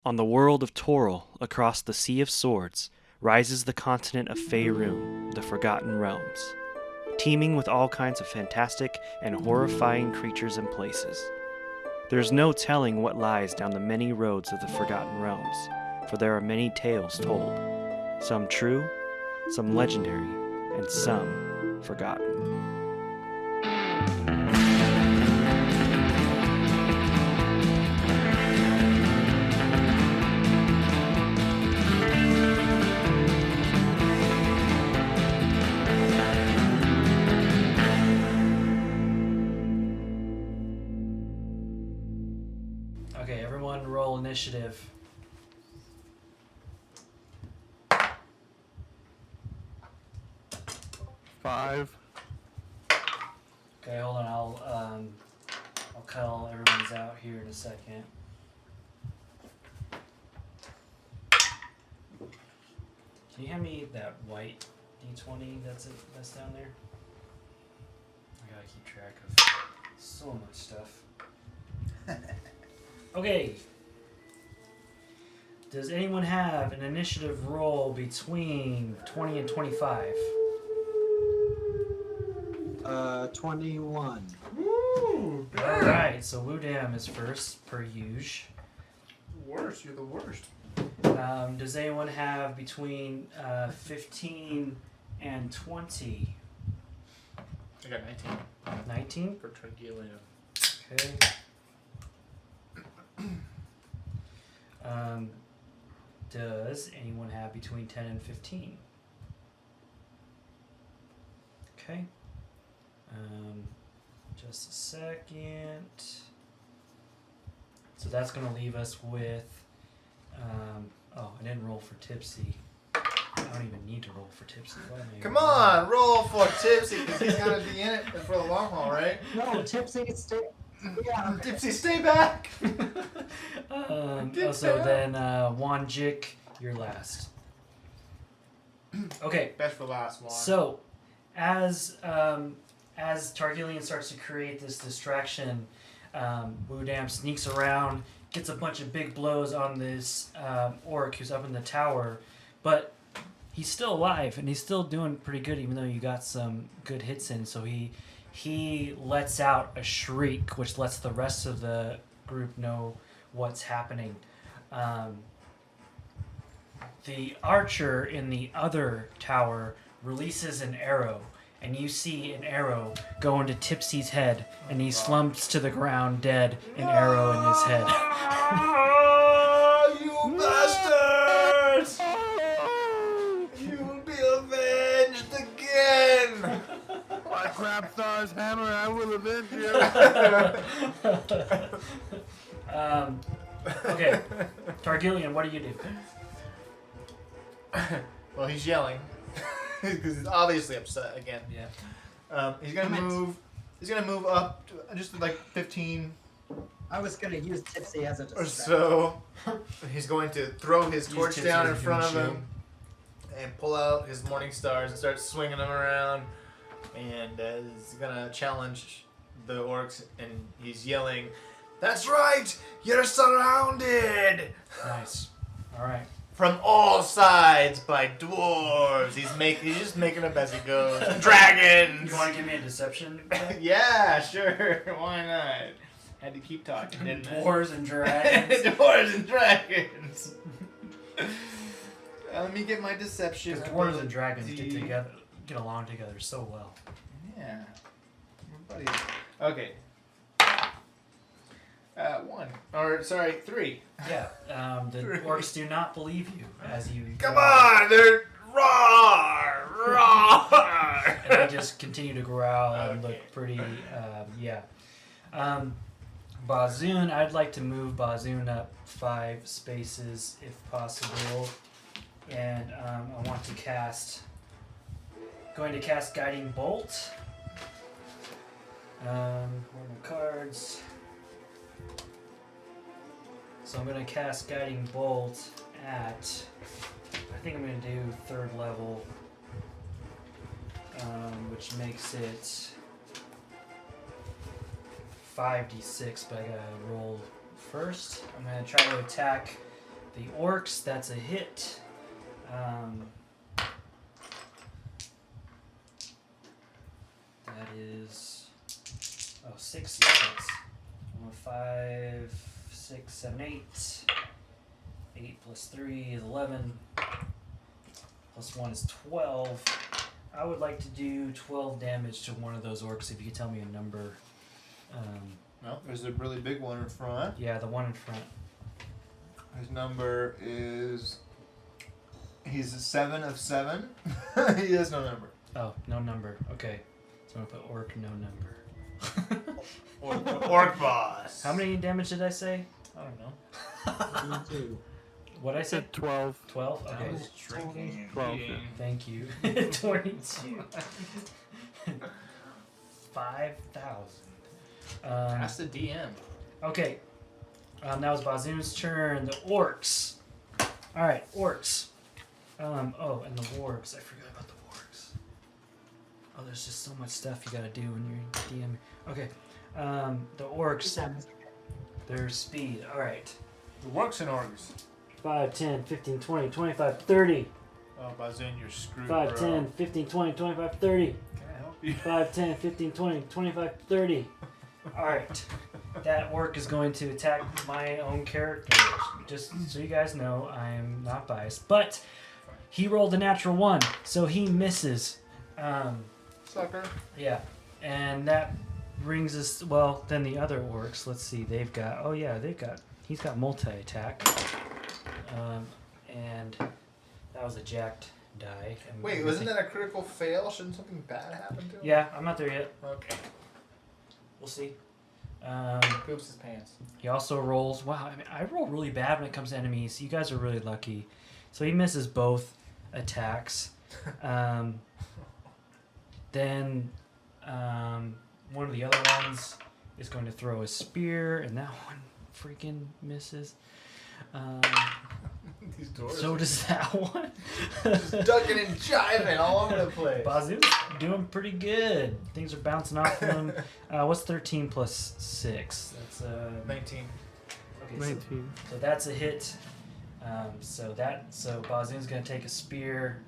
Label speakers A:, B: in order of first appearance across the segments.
A: On the world of Toril, across the Sea of Swords, rises the continent of Faerun, the Forgotten Realms, teeming with all kinds of fantastic and horrifying creatures and places. There's no telling what lies down the many roads of the Forgotten Realms, for there are many tales told, some true, some legendary, and some forgotten.
B: Okay, everyone roll initiative.
C: Five.
B: Okay, hold on. I'll call everyone's out here in a second. Can you hand me that white D20 that's down there? I gotta keep track of so much stuff. Okay. Does anyone have an initiative roll between 20 and 25?
D: 21.
E: Woo!
B: Alright, so Woodam is first, per usual.
E: Worst, you're the worst.
B: Does anyone have between 15 and 20?
E: I got 19
B: 19?
E: for Targillian.
B: Okay. Does anyone have between 10 and 15? Okay. Just a second. So that's going to leave us with... oh, I didn't roll for Tipsy. I don't even need to roll for Tipsy. Why am I
E: Come
B: even
E: on, roll for Tipsy, because he's gonna be in it for the long haul, right?
D: No, Tipsy, stay. Yeah.
E: Tipsy, stay back!
B: so then, Whon, Jick, you're last. Okay.
E: Best for last, Whon.
B: So, as Targillian starts to create this distraction, Woodam sneaks around, gets a bunch of big blows on this orc who's up in the tower, but he's still alive and he's still doing pretty good, even though you got some good hits in. So he lets out a shriek, which lets the rest of the group know what's happening. The archer in the other tower releases an arrow, and you see an arrow go into Tipsy's head, and he slumps to the ground dead, an arrow in his head.
E: You bastards! You'll be avenged again!
C: My crab star's hammer, I will avenge you.
B: Okay, Targillian, what do you do?
E: Well, he's yelling because he's obviously upset again.
B: Yeah.
E: He's gonna move. He's gonna move up to just like 15
D: I was gonna use Tipsy as a
E: or
D: distraction.
E: so. He's going to throw his
B: Use
E: torch
B: Tipsy
E: down
B: as
E: in
B: a
E: front of
B: human
E: him and pull out his morning stars and start swinging them around. And he's gonna challenge the orcs, and he's yelling, "That's right! You're surrounded!"
B: Nice. All right.
E: From all sides by dwarves. He's just making up as he goes. Dragons!
B: You want to give me a deception?
E: Yeah, sure. Why not? Had to keep talking, didn't I?
B: Dwarves and dragons.
E: Dwarves and dragons. Let me get my deception.
B: Because dwarves and dragons get along together so well.
E: Yeah. We're buddies. Okay. 1. Or, sorry, 3.
B: Yeah. The orcs do not believe you as you.
E: Come on! They're roar! Roar!
B: And they just continue to growl and
E: Okay.
B: look pretty. Yeah. Bâzzun, I'd like to move Bâzzun up 5 spaces if possible, and I want to cast. Going to cast Guiding Bolt. Where are my cards? So I'm going to cast Guiding Bolt at, I think I'm going to do 3rd level, which makes it 5d6, but I gotta roll first. I'm gonna try to attack the orcs, that's a hit. That is 6 hits. 5, 6, 7, 8. 8 plus 3 is 11. Plus 1 is 12. I would like to do 12 damage to one of those orcs if you could tell me a number.
E: Well, there's a really big one in front.
B: Yeah, the one in front.
E: His number is. He's a 7 of 7. He has no number.
B: Oh, no number. Okay. So I'm going to put orc, no number.
E: Orc boss.
B: How many damage did I say? I don't know.
C: 22.
B: What did I say?
C: 12.
B: 12?
E: I
B: Okay.
E: was drinking and
C: 12.
E: eating.
B: Thank you. 22. 5,000.
E: Ask the DM.
B: Okay. That was Bâzzun's turn. The orcs. Alright, orcs. Oh, and the wargs. I forgot about the wargs. Oh, there's just so much stuff you gotta do when you're DM. Okay. The orcs. Their speed. Alright.
E: The works in orgs.
B: 5, 10, 15, 20, 25, 30.
E: Oh, Bâzzun, you're screwed,
B: 5,
E: bro.
B: 10, 15, 20, 25, 30.
E: Can I help you?
B: 5, 10, 15, 20, 25, 30. Alright. That orc is going to attack my own character. Just so you guys know, I'm not biased. But he rolled a natural 1, so he misses.
E: Sucker.
B: Yeah. And that brings us, well, then the other orcs. Let's see, they've got, he's got multi-attack. And that was a jacked die.
E: Wait, wasn't that a critical fail? Shouldn't something bad happen to him?
B: Yeah, I'm not there yet.
E: Okay.
B: We'll see.
E: Poops his pants.
B: He also rolls. Wow, I mean, I roll really bad when it comes to enemies. You guys are really lucky. So he misses both attacks. Then one of the other ones is going to throw a spear, and that one freaking misses.
E: These doors.
B: So does that one.
E: Just ducking and jiving all over the place.
B: Bâzzun's doing pretty good. Things are bouncing off of him. What's 13 plus 6? That's
E: 19.
B: Okay,
C: 19.
B: so that's a hit. So Bâzzun's gonna take a spear.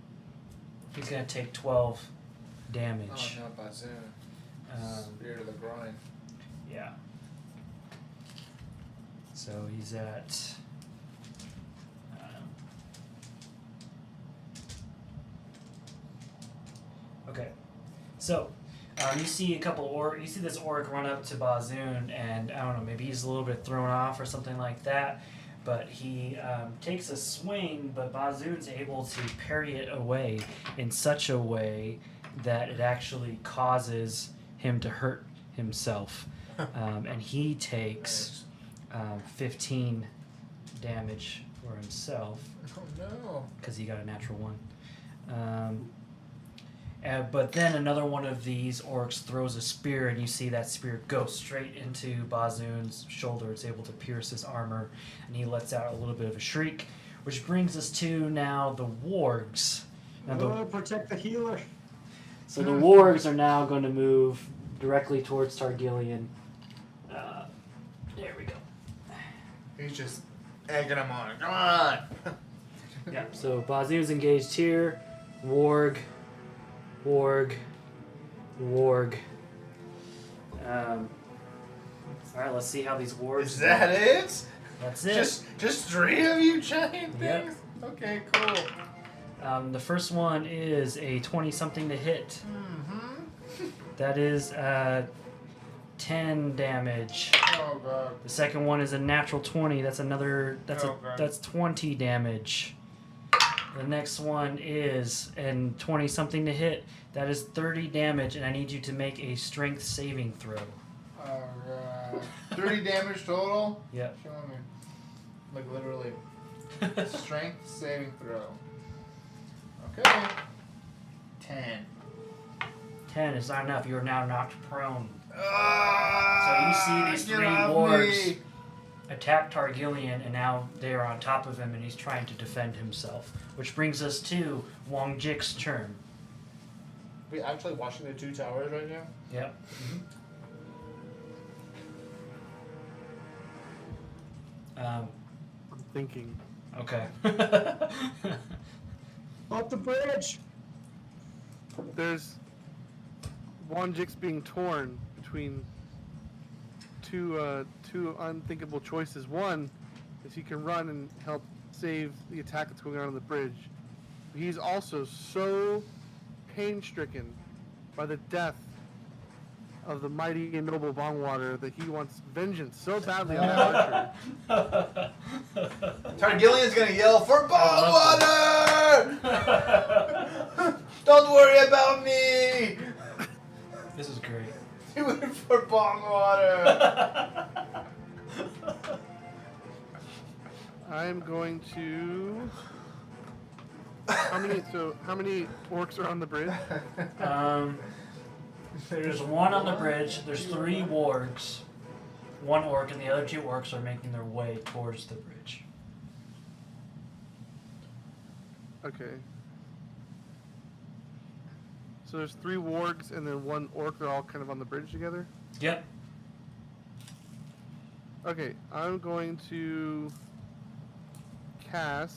B: He's gonna take 12 damage.
E: Oh no, Bâzzun. Spear to the groin.
B: Yeah. So he's at. Okay, so you see a couple you see this orc run up to Bâzzun, and I don't know, maybe he's a little bit thrown off or something like that. But he takes a swing, but Bâzzun's able to parry it away in such a way that it actually causes him to hurt himself, and he takes 15 damage for himself
E: Oh no.
B: because he got a natural 1. But then another one of these orcs throws a spear, and you see that spear go straight into Bâzzun's shoulder. It's able to pierce his armor, and he lets out a little bit of a shriek, which brings us to now the wargs. Now
D: Protect the healer.
B: so the wargs are now going to move directly towards Targillian. There we go.
E: He's just egging him on. Come on.
B: Yeah. So Bâzzun's engaged here. Warg. Warg. All right, let's see how these wargs.
E: Is that it?
B: That's it.
E: Just 3 of you giant
B: Yep.
E: things? Okay, cool.
B: The first one is a 20-something to hit.
E: Mm-hmm.
B: That is 10 damage.
E: Oh god.
B: The second one is a natural 20. That's another.
E: Oh, God.
B: That's 20 damage. The next one is 20-something to hit. That is 30 damage, and I need you to make a strength saving throw.
E: Alright. 30 damage total?
B: Yep.
E: Show me. Like literally. Strength saving throw. Okay. 10.
B: 10 is not enough. You are now knocked prone.
E: So
B: you see these 3 wargs attack Targillian, and now they are on top of him, and he's trying to defend himself. Which brings us to Jick's turn.
E: We actually watching the 2 towers right now?
B: Yep.
C: I'm thinking.
B: Okay.
D: Off the bridge!
C: There's one Jick's being torn between two unthinkable choices. One is he can run and help save the attack that's going on the bridge. But he's also so pain-stricken by the death of the mighty and noble Bongwater that he wants vengeance so badly on that archer.
E: Targillian's gonna yell for Bongwater! Don't worry about me!
B: This is great.
E: Do it for Bongwater!
C: I'm going to. How many orcs are on the bridge?
B: There's one on the bridge. There's 3 wargs, 1 orc, and the other 2 orcs are making their way towards the bridge.
C: Okay. So there's 3 wargs and then 1 orc. They're all kind of on the bridge together.
B: Yep.
C: Okay, I'm going to cast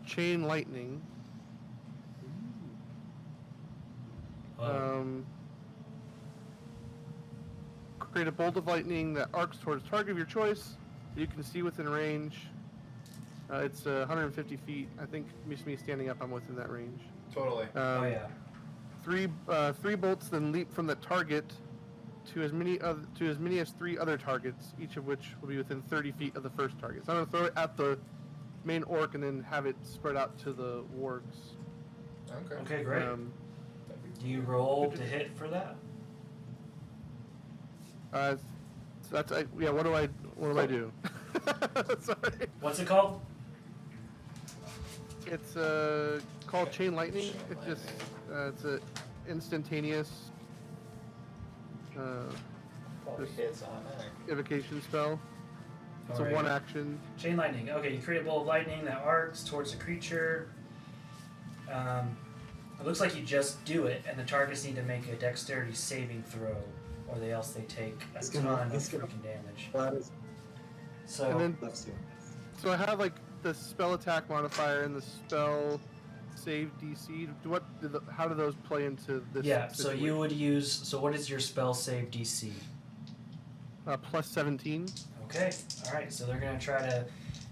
C: Chain Lightning. Create a bolt of lightning that arcs towards target of your choice. You can see within range. It's 150 feet. I think just me standing up, I'm within that range.
E: Totally.
B: Oh yeah.
C: 3 bolts then leap from the target to as many as 3 other targets, each of which will be within 30 feet of the first target. So I'm gonna throw it at the main orc and then have it spread out to the wargs.
E: Okay.
B: Okay, great. Do you roll to hit for that?
C: So that's yeah. What do I do? Sorry.
B: What's it called?
C: It's called Chain Lightning. It just it's a instantaneous
E: Probably hits on that.
C: evocation spell. It's
B: Alright.
C: a 1 action.
B: Chain lightning. Okay, you create a bolt of lightning that arcs towards the creature. It looks like you just do it, and the targets need to make a dexterity saving throw, or else they take a
D: He's
B: ton
D: gonna-
B: of
D: he's gonna-
B: freaking damage.
D: That is
B: So,
C: And then
D: loves you.
C: so I have like the spell attack modifier and the spell save DC. How do those play into this?
B: yeah, so
C: situation?
B: you would use. So, what is your spell save DC?
C: Plus 17.
B: Okay, alright, so they're gonna try to.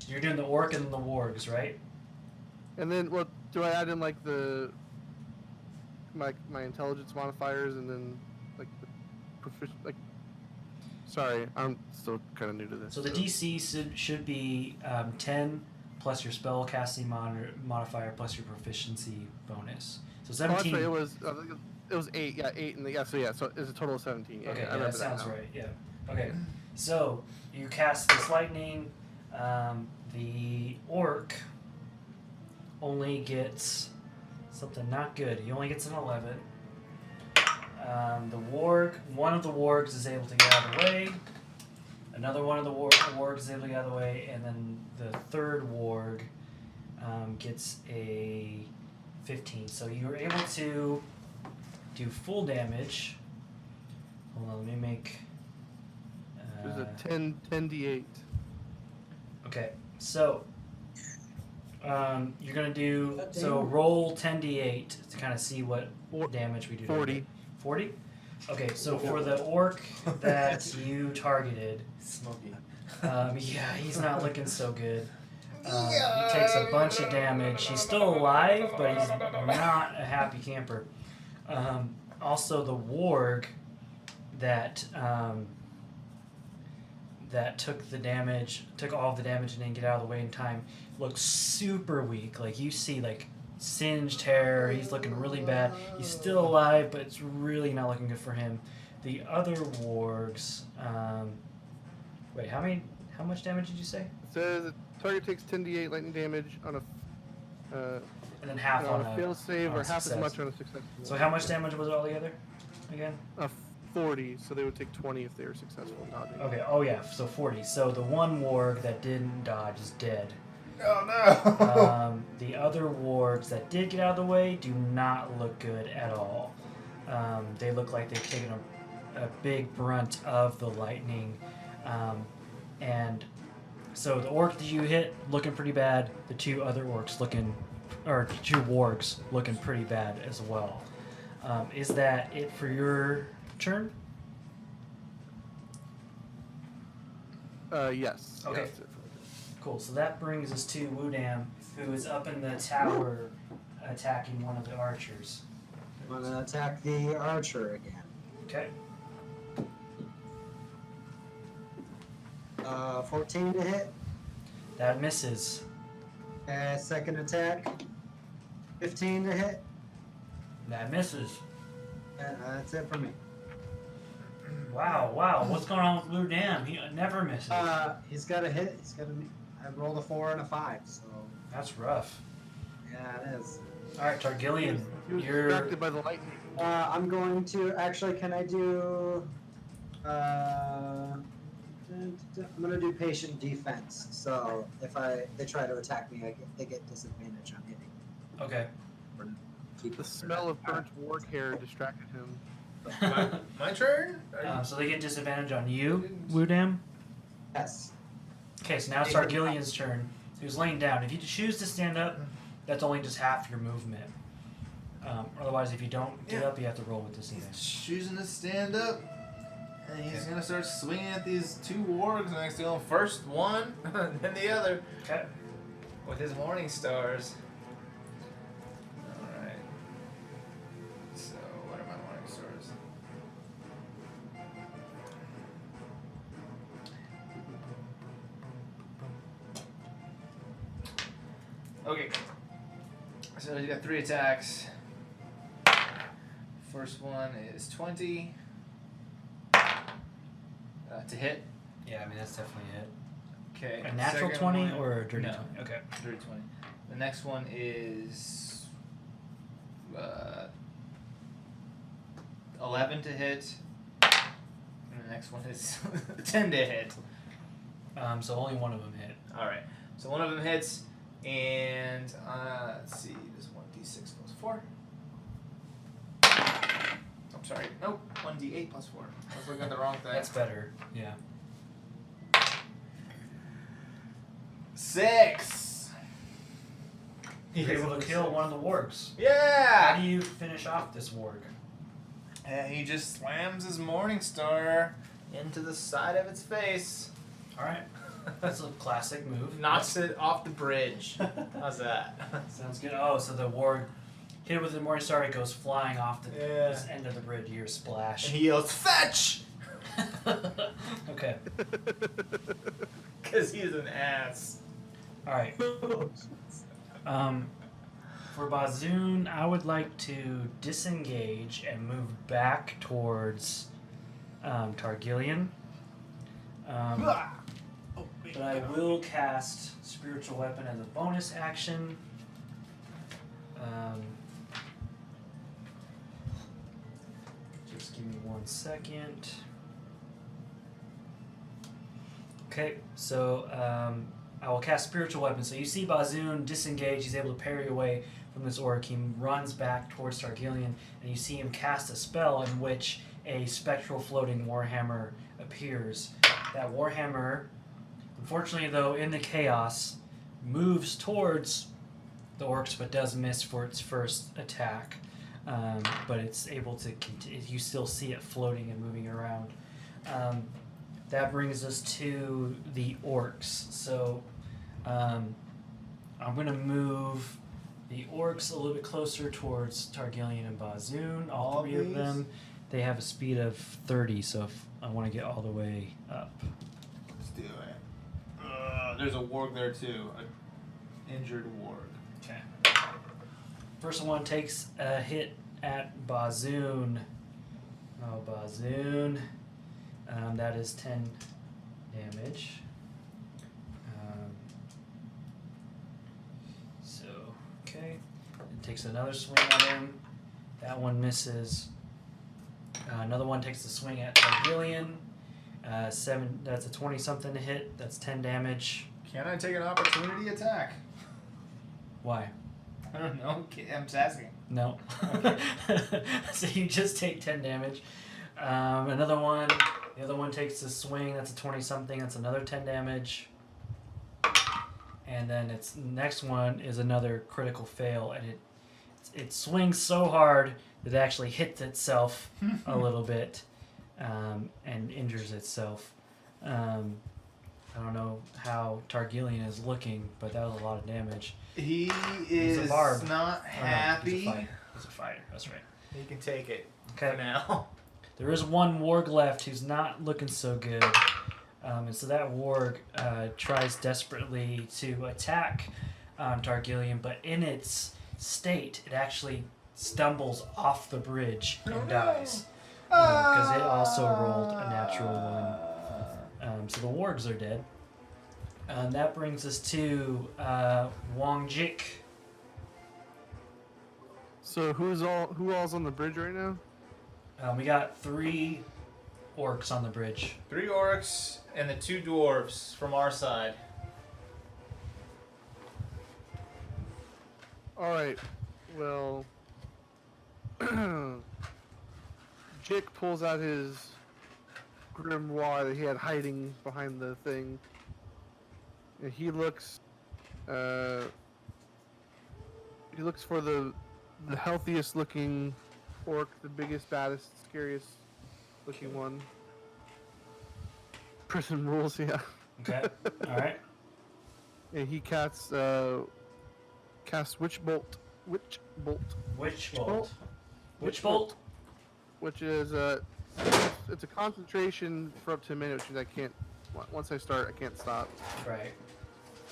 B: You're doing the orc and the wargs, right?
C: And then what do I add in like my intelligence modifiers and then like the proficient like sorry, I'm still kind of new to this.
B: So, the DC should be 10 plus your spell casting modifier plus your proficiency bonus. So,
C: Oh, that's
B: 17.
C: right, it was 8, yeah, 8 and so it's a total of 17. Yeah,
B: Okay,
C: I
B: yeah,
C: remember
B: that sounds
C: now.
B: right. Yeah. Okay. So you cast this lightning. The orc only gets something not good. He only gets an 11. One of the wargs is able to get out of the way. Another one of the wargs is able to get out of the way, and then the third warg gets a 15. So you were able to do full damage. Hold on, let me make.
C: There's a 10d8.
B: Okay, so you're gonna do
D: That
B: so
D: damage.
B: roll 10d8 to kind of see what
C: Four-
B: damage we do.
C: 40.
B: 40. Okay, so for the orc that you targeted,
E: Smoky.
B: yeah, he's not looking so good. He takes a bunch of damage. He's still alive, but he's not a happy camper. Also, the warg that took the damage, took all of the damage and didn't get out of the way in time, looks super weak. Like you see, like singed hair. He's looking really bad. He's still alive, but it's really not looking good for him. The other wargs. Wait, how much damage did you say?
C: It says the target takes 10d8 lightning damage on a
B: And then half on a
C: fail save
B: on
C: or
B: a
C: half as
B: success.
C: much on a success.
B: So how much damage was it altogether? Again?
C: 40, so they would take 20 if they were successful in dodging.
B: Okay. Oh yeah. So 40. So the one warg that didn't dodge is dead.
E: Oh no!
B: The other wargs that did get out of the way do not look good at all. They look like they've taken a big brunt of the lightning, and So the orc that you hit looking pretty bad. The two other orcs or two wargs looking pretty bad as well. Is that it for your turn?
C: Yes.
B: Okay.
C: Yes.
B: Cool. So that brings us to Wudam, who is up in the tower attacking one of the archers.
D: I'm gonna attack the archer again.
B: Okay.
D: 14 to hit.
B: That misses.
D: Second attack. 15 to hit.
B: That misses.
D: That's it for me.
B: Wow. What's going on with Wudam? He never misses.
D: He's got a hit. I rolled a 4 and a 5, so
B: That's rough.
D: yeah, it is.
B: All right, Targillian,
C: He was
B: you're.
C: distracted by the lightning.
D: I'm going to can I do? I'm gonna do patient defense. So if they try to attack me, they get disadvantage on hitting.
B: Okay.
C: The smell of burnt warg hair distracted him.
E: My turn?
B: So they get disadvantage on you, Wudam.
D: Yes.
B: Okay, so now it's Targillian's turn. Who's laying down. If you choose to stand up, that's only just half your movement. Otherwise, if you don't get up, you have to roll with disadvantage.
E: He's choosing to stand up, and he's gonna start swinging at these two wargs next to him. First one, then the other.
B: Okay.
E: With his morning stars. Alright. So, what are my morning stars? Okay. So, you got 3 attacks. First one is 20. To hit.
B: Yeah, I mean, that's definitely it.
E: Okay.
B: A natural
E: Second
B: 20
E: one-
B: or a dirty
E: no.
B: 20? Okay.
E: Dirty 20. The next one is 11 to hit. And the next one is 10 to hit.
B: So only one of them hit.
E: Alright. So one of them hits, and let's see, this 1d6 plus 4. I'm sorry. Nope. 1d8 plus 4. I was looking at the wrong thing.
B: That's better. Yeah.
E: 6!
B: You're able to kill one of the wargs. How
E: Yeah!
B: do you finish off this warg?
E: And he just slams his morning star into the side of its face.
B: Alright. That's a classic move.
E: Knocks it off the bridge. How's that?
B: Sounds good. Oh, so the warg hit it with the morning star, it goes flying off the
E: Yeah.
B: this end of the bridge. You hear a splash.
E: And he yells, "Fetch!"
B: Okay.
E: Because he's an ass.
B: Alright. For Bâzzun, I would like to disengage and move back towards Targillian. But I will cast Spiritual Weapon as a bonus action. Just give me 1 second. Okay, so I will cast Spiritual Weapon. So you see Bâzzun disengage. He's able to parry away from this orc. He runs back towards Targillian, and you see him cast a spell in which a spectral floating warhammer appears. That warhammer, unfortunately though, in the chaos, moves towards the orcs but does miss for its first attack. But it's able to continue. You still see it floating and moving around. That brings us to the orcs. So I'm going to move the orcs a little bit closer towards Targillian and Bâzzun. All three of them, they have a speed of 30, so if I want to get all the way up.
E: Let's do it. There's a warg there too. An injured warg.
B: Okay. First one takes a hit at Bâzzun. Oh, Bâzzun. That is 10 damage. Okay. It takes another swing at him. That one misses. Another one takes a swing at Targillian. 7. That's a 20-something to hit. That's 10 damage.
E: Can I take an opportunity attack?
B: Why?
E: I don't know. I'm just asking.
B: No. So you just take 10 damage. Another one. The other one takes a swing. That's a 20-something. That's another 10 damage. and then its next one is another critical fail, and it swings so hard that it actually hits itself a little bit, and injures itself. I don't know how Targillian is looking, but that was a lot of damage.
E: He
B: He's a
E: is
B: barb.
E: not
B: Oh, no,
E: happy.
B: he's a fighter. That's right.
E: He can take it
B: Okay.
E: for now.
B: There is one warg left who's not looking so good. And so that warg tries desperately to attack Targillian, but in its state, it actually stumbles off the bridge and dies. Because it also rolled a natural one. So the wargs are dead. And that brings us to Jick.
C: So who all's on the bridge right now?
B: We got 3 orcs on the bridge.
E: 3 orcs and the 2 dwarves from our side.
C: All right. Well, Jick pulls out his grimoire that he had hiding behind the thing, and he looks for the healthiest looking orc, the biggest, baddest, scariest looking one. Prison rules, yeah.
B: Okay. All right.
C: And he casts Witch Bolt.
B: Witch bolt. Witch bolt.
C: Which is it's a concentration for up to a minute, which means I can't. Once I start, I can't stop.
B: Right.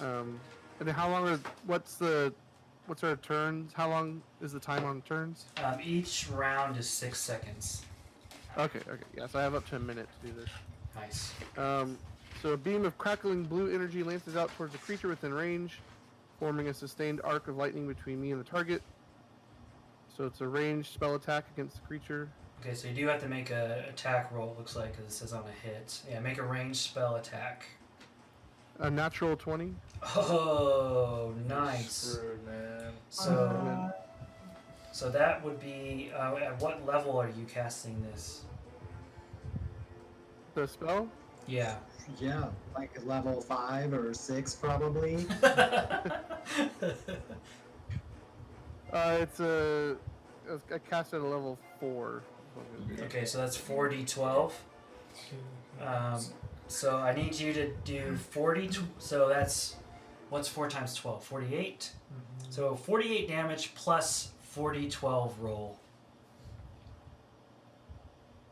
C: And then how long what's our turns? How long is the time on turns?
B: Each round is 6 seconds.
C: Okay. Yeah, so I have up to a minute to do this.
B: Nice.
C: So a beam of crackling blue energy lances out towards the creature within range, forming a sustained arc of lightning between me and the target. So it's a ranged spell attack against the creature.
B: Okay, so you do have to make a attack roll, looks like, because it says on a hit. Yeah, make a ranged spell attack.
C: A natural 20.
B: Oh, nice.
E: Screwed, man.
B: So that would be, at what level are you casting this?
C: The spell?
B: Yeah.
D: Yeah, like level 5 or 6 probably.
C: I cast it at a level 4.
B: Okay, so that's 4d12. So I need you to do 40. So that's, what's 4 times 12? 48?
E: Mm-hmm.
B: So 48 damage plus 4d12 roll.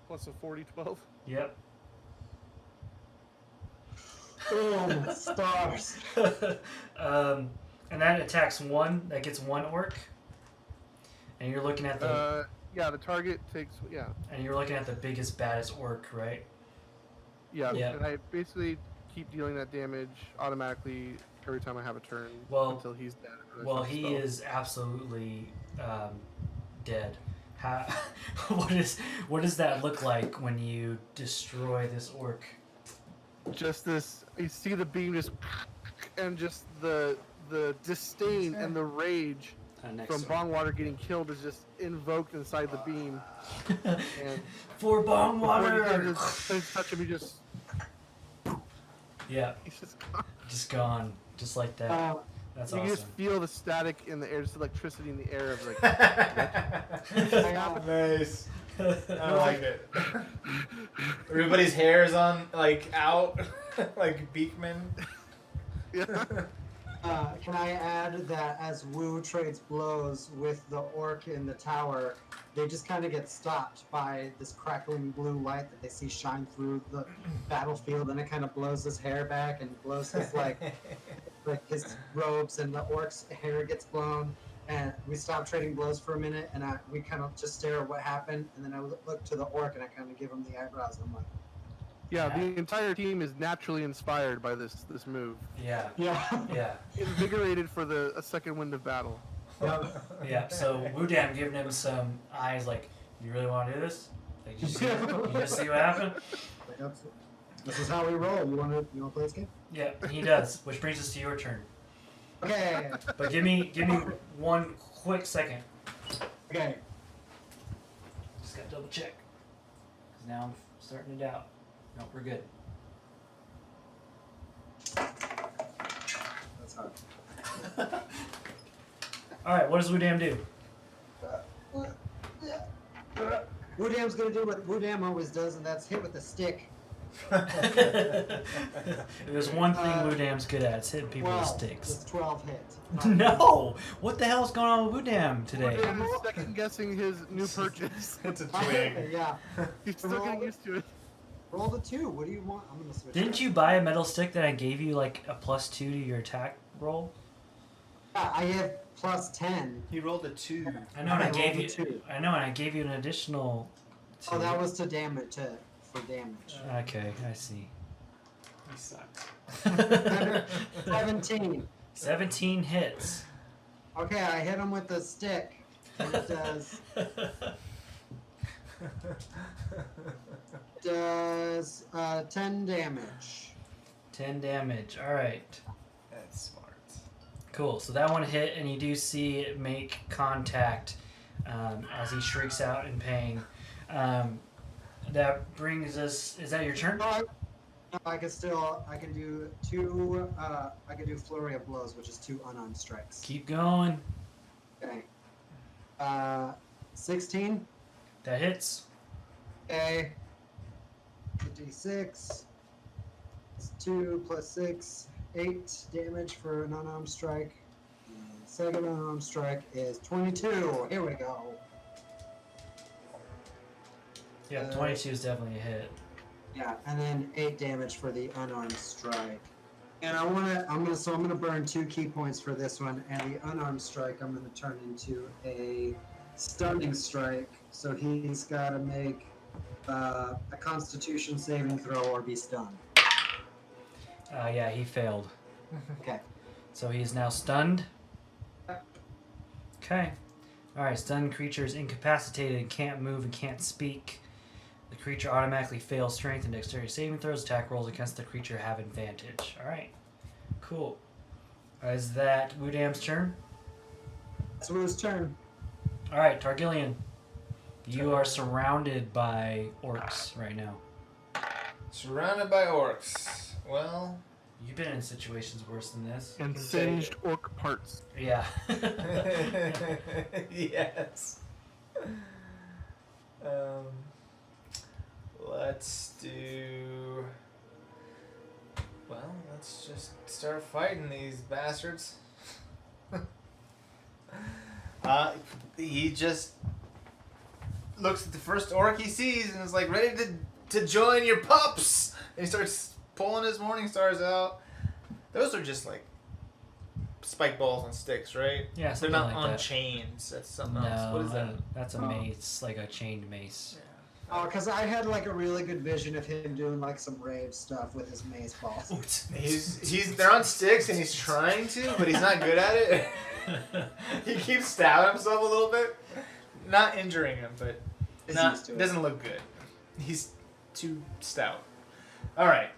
C: Plus a 40-12.
B: Yep.
D: Boom, stars.
B: And that attacks one. That gets 1 orc. And you're looking at the.
C: Yeah, the target takes. Yeah.
B: And you're looking at the biggest, baddest orc, right?
C: Yeah.
B: Yeah.
C: And I basically keep dealing that damage automatically every time I have a turn until he's dead.
B: Well, he is absolutely dead. How, what does that look like when you destroy this orc?
C: Just this. You see the beam just, and just the disdain and the rage from Bongwater getting killed is just invoked inside the beam. And
B: for Bongwater!
C: Just touch him, he just.
B: Yeah.
C: He's just gone.
B: Just gone. Just like that. That's
C: you
B: awesome.
C: can just feel the static in the air, just electricity in the air of like.
E: Nice. I like it. Everybody's hair is on, like, out, like Beakman.
C: Yeah.
D: Can I add that as Wu trades blows with the orc in the tower, they just kind of get stopped by this crackling blue light that they see shine through the battlefield, and it kind of blows his hair back and blows his like his robes, and the orc's hair gets blown. And we stop trading blows for a minute, and we kind of just stare at what happened, and then I look to the orc and I kind of give him the eyebrows. And I'm like,
C: Yeah, the entire team is naturally inspired by this move.
B: Yeah.
D: yeah.
B: Yeah.
C: Invigorated for a second wind of battle.
B: Yeah. So Wudam giving him some eyes like, you really want to do this? Like, you just see what happened?
D: This is how we roll. You want to play this game?
B: Yeah, he does. Which brings us to your turn.
D: Okay.
B: But give me 1 quick second.
D: Okay.
B: Just gotta double check. Cause now I'm starting to doubt. Nope, we're good.
D: That's hard.
B: All right, what does Wudam do?
D: Wudam's gonna do what Wudam always does, and that's hit with a stick.
B: There's one thing Wudam's good at. It's hitting people with sticks.
D: It's 12 hit.
B: No! What the hell's going on with Wudam today?
C: Wudam is second guessing his new purchase.
E: It's a twig.
D: Yeah.
C: He's still getting used to it.
D: Roll the 2. What do you want? I'm gonna switch.
B: Didn't you buy a metal stick that I gave you like a +2 to your attack roll?
D: Yeah, I have +10.
E: He rolled a 2.
B: I know, and I
D: rolled
B: gave
D: a
B: you.
D: 2.
B: I know, and I gave you an additional.
D: Oh, that was to damage for damage.
B: Okay, I see.
E: He sucks.
D: 17.
B: 17 hits.
D: Okay, I hit him with the stick. And it does 10 damage.
B: 10 damage. All right.
E: That's smart.
B: Cool. So that one hit, and you do see it make contact as he shrieks out in pain. That brings us. Is that your turn?
D: No, I can do 2. I can do flurry of blows, which is 2 unarmed strikes.
B: Keep going.
D: Okay. 16.
B: That hits.
D: Okay. 56. It's 2 plus 6. 8 damage for an unarmed strike. The second unarmed strike is 22. Here we go.
B: Yeah, 22 is definitely a hit.
D: Yeah, and then 8 damage for the unarmed strike. And I'm gonna burn 2 key points for this one, and the unarmed strike I'm gonna turn into a stunning strike. So he's gotta make a Constitution saving throw or be stunned.
B: Yeah, he failed.
D: Okay.
B: So he is now stunned. Okay. Alright, stunned creature is incapacitated and can't move and can't speak. The creature automatically fails strength and dexterity saving throws. Attack rolls against the creature have advantage. Alright. Cool. Is that Wudam's turn?
D: It's Wu's turn.
B: Alright, Targillian. You are surrounded by orcs right now.
E: Surrounded by orcs. Well,
B: You've been in situations worse than this.
C: And singed orc parts.
B: Yeah.
E: yes. Let's do. Well, let's just start fighting these bastards. He just looks at the first orc he sees and is like, ready to join your pups. And he starts pulling his morning stars out. Those are just like spike balls on sticks, right?
B: Yeah,
E: They're
B: something
E: not
B: like
E: on
B: that.
E: chains. That's something
B: No,
E: else. What is that?
B: That's a mace, like a chained mace.
D: Oh, because I had like a really good vision of him doing like some rave stuff with his mace balls.
E: They're on sticks and he's trying to, but he's not good at it. He keeps stabbing himself a little bit, not injuring him, but
D: He's
E: not,
D: used to it.
E: doesn't look good. He's too stout. All right,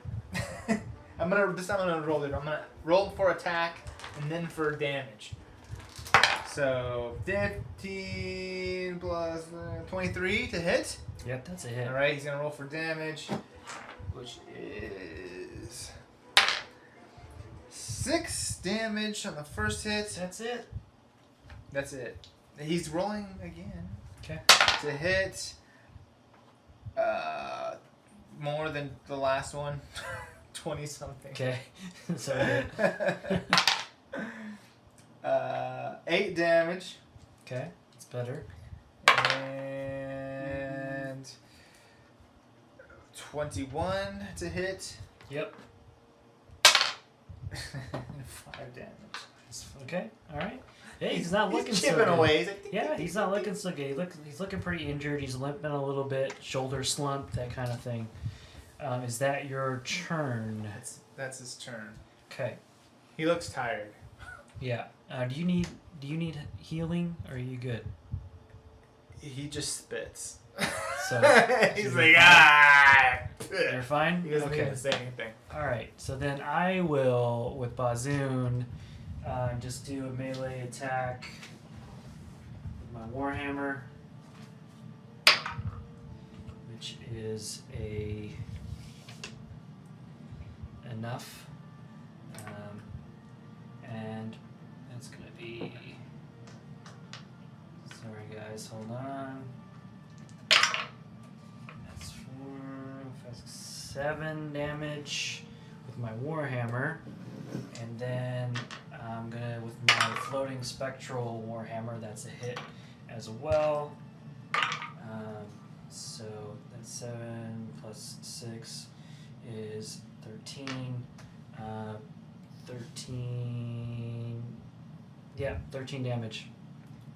E: this time I'm gonna roll it. I'm gonna roll for attack and then for damage. So 15 plus 23 to hit.
B: Yep, that's a hit.
E: All right, he's gonna roll for damage, which is 6 damage on the first hit.
B: That's it.
E: That's it. He's rolling again.
B: Okay.
E: To hit more than the last one. 20 something.
B: Okay. So hit.
E: 8 damage.
B: Okay, it's better.
E: And 21 to hit.
B: Yep.
E: 5 damage.
B: Okay. All right. Hey, he's not looking
E: He's
B: so
E: chipping
B: good.
E: away. He's like,
B: Yeah, he's not looking so good. He's looking pretty injured. He's limping a little bit, shoulder slump, that kind of thing. Is that your turn?
E: That's his turn.
B: Okay.
E: He looks tired.
B: Yeah. Do you need healing, or are you good?
E: He just spits.
B: So
E: He's
B: you're
E: like,
B: fine? You're fine?
E: He doesn't
B: Okay.
E: even say anything.
B: Alright, so then I will, with Bâzzun, just do a melee attack with my Warhammer, which is enough. And be. Sorry, guys, hold on. That's 4, 5, 6, 7 damage with my Warhammer. And then I'm gonna, with my floating spectral Warhammer, that's a hit as well. So that's 7 plus 6 is 13. 13. Yeah, 13 damage.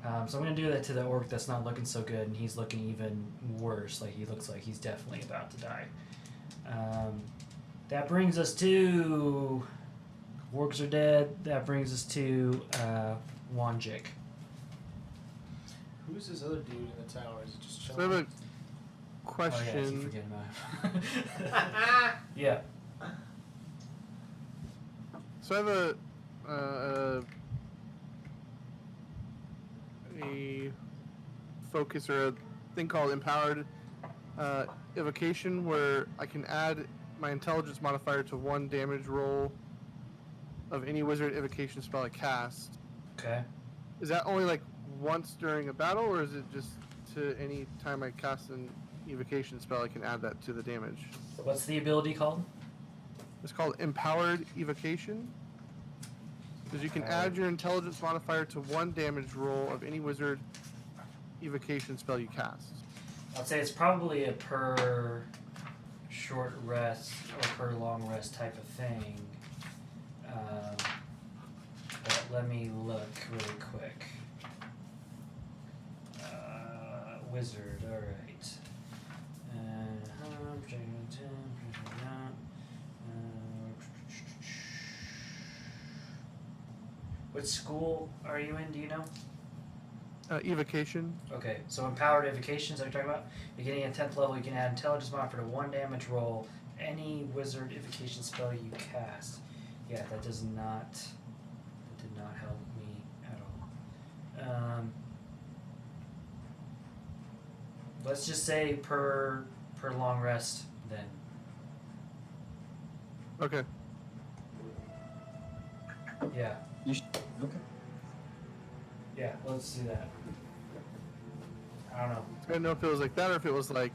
B: So I'm gonna do that to the orc that's not looking so good, and he's looking even worse. Like he looks like he's definitely about to die. That brings us to orcs are dead. That brings us to Whon, Jick.
E: Who's this other dude in the tower? Is it just
C: So I have
E: chilling?
C: a question.
B: Oh yeah, I keep forgetting about him. Yeah.
C: So I have a focus or a thing called empowered evocation, where I can add my intelligence modifier to 1 damage roll of any wizard evocation spell I cast.
B: Okay.
C: Is that only like once during a battle, or is it just to any time I cast an evocation spell I can add that to the damage?
B: What's the ability called?
C: It's called empowered evocation. Because you can add your intelligence modifier to 1 damage roll of any wizard evocation spell you cast.
B: I'd say it's probably a per short rest or per long rest type of thing. But let me look really quick. Wizard, alright. What school are you in? Do you know?
C: Evocation.
B: Okay, so empowered evocations, are you talking about? Beginning at 10th level, you can add intelligence modifier to 1 damage roll any wizard evocation spell you cast. Yeah, that did not help me at all. Let's just say per long rest then.
C: Okay.
B: Yeah.
D: Okay.
B: Yeah, let's do that. I don't know.
C: I didn't know if it was like that or if it was like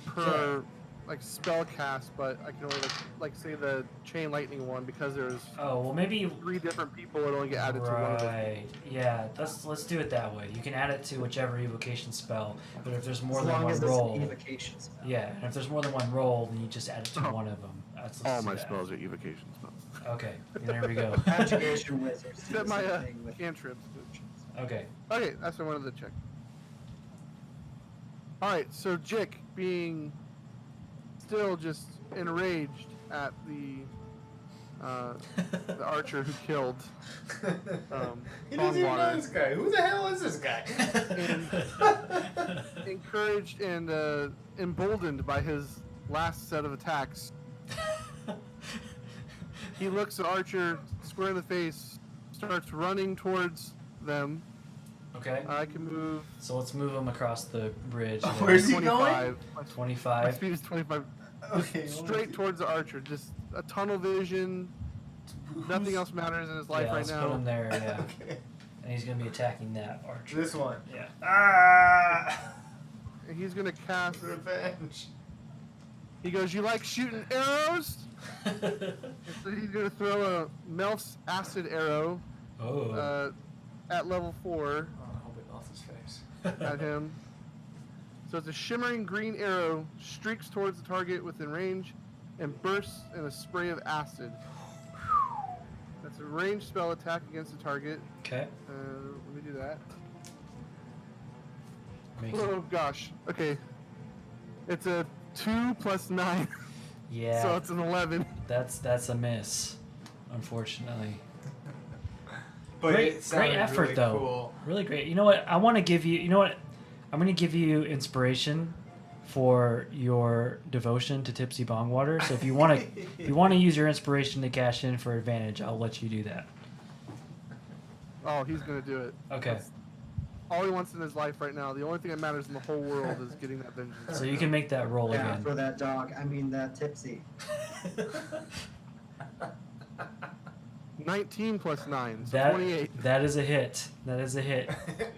C: per like spell cast, but I can only like say the chain lightning one, because there's
B: Oh, well maybe
C: 3 different people, it only get added to one of them.
B: right. Yeah, let's do it that way. You can add it to whichever evocation spell, but if there's more
D: As
B: than
D: long
B: one
D: as it's
B: roll,
D: an evocation spell.
B: yeah, and if there's more than one roll, then you just add it to one of them. Let's
C: All
B: do
C: my
B: that.
C: spells are evocation spells.
B: Okay, there we go.
D: Abjuration wizards. do
C: Except
D: the
C: my
D: same thing with
C: cantrips.
B: Okay.
C: Okay, that's what I wanted to check. Alright, so Jick, being still just enraged at the archer who killed
E: He doesn't even know
C: Songwater,
E: this guy. Who the hell is this guy?
C: encouraged and emboldened by his last set of attacks, he looks at Archer square in the face, starts running towards them.
B: Okay.
C: I can move
B: So let's move him across the bridge.
E: Oh, where's he
C: 25. My
B: 25.
C: speed is 25.
E: Okay,
C: Straight towards the archer. Just a tunnel vision. Nothing else matters in his life
B: Yeah,
C: right
B: let's put
C: now.
B: him there. Yeah,
E: Okay.
B: and he's gonna be attacking that archer.
E: This one.
B: Yeah.
E: Ah!
C: And he's gonna cast.
E: Revenge.
C: He goes, "You like shooting arrows?" And so he's gonna throw a Melf's acid arrow
B: Oh.
C: at level 4
E: Oh, I hope it melts his face.
C: at him. So it's a shimmering green arrow, streaks towards the target within range, and bursts in a spray of acid. That's a ranged spell attack against the target.
B: Okay.
C: Let me do that.
B: Make
C: Oh gosh. Okay. It's a 2 plus 9,
B: Yeah.
C: so it's an 11.
B: That's a miss, unfortunately.
E: But
B: Great-
E: it sounded
B: great effort,
E: really
B: though.
E: Cool.
B: Really great. You know what? I want to give you. You know what? I'm going to give you inspiration for your devotion to Tipsy Bong Water. So if you want to, use your inspiration to cash in for advantage, I'll let you do that.
C: Oh, he's gonna do it.
B: Okay.
C: That's all he wants in his life right now. The only thing that matters in the whole world is getting that vengeance.
B: So you can make that roll
D: Yeah,
B: again.
D: for that dog. I mean, that tipsy.
C: 19 plus 9, so
B: That
C: 28.
B: that is a hit. That is a hit.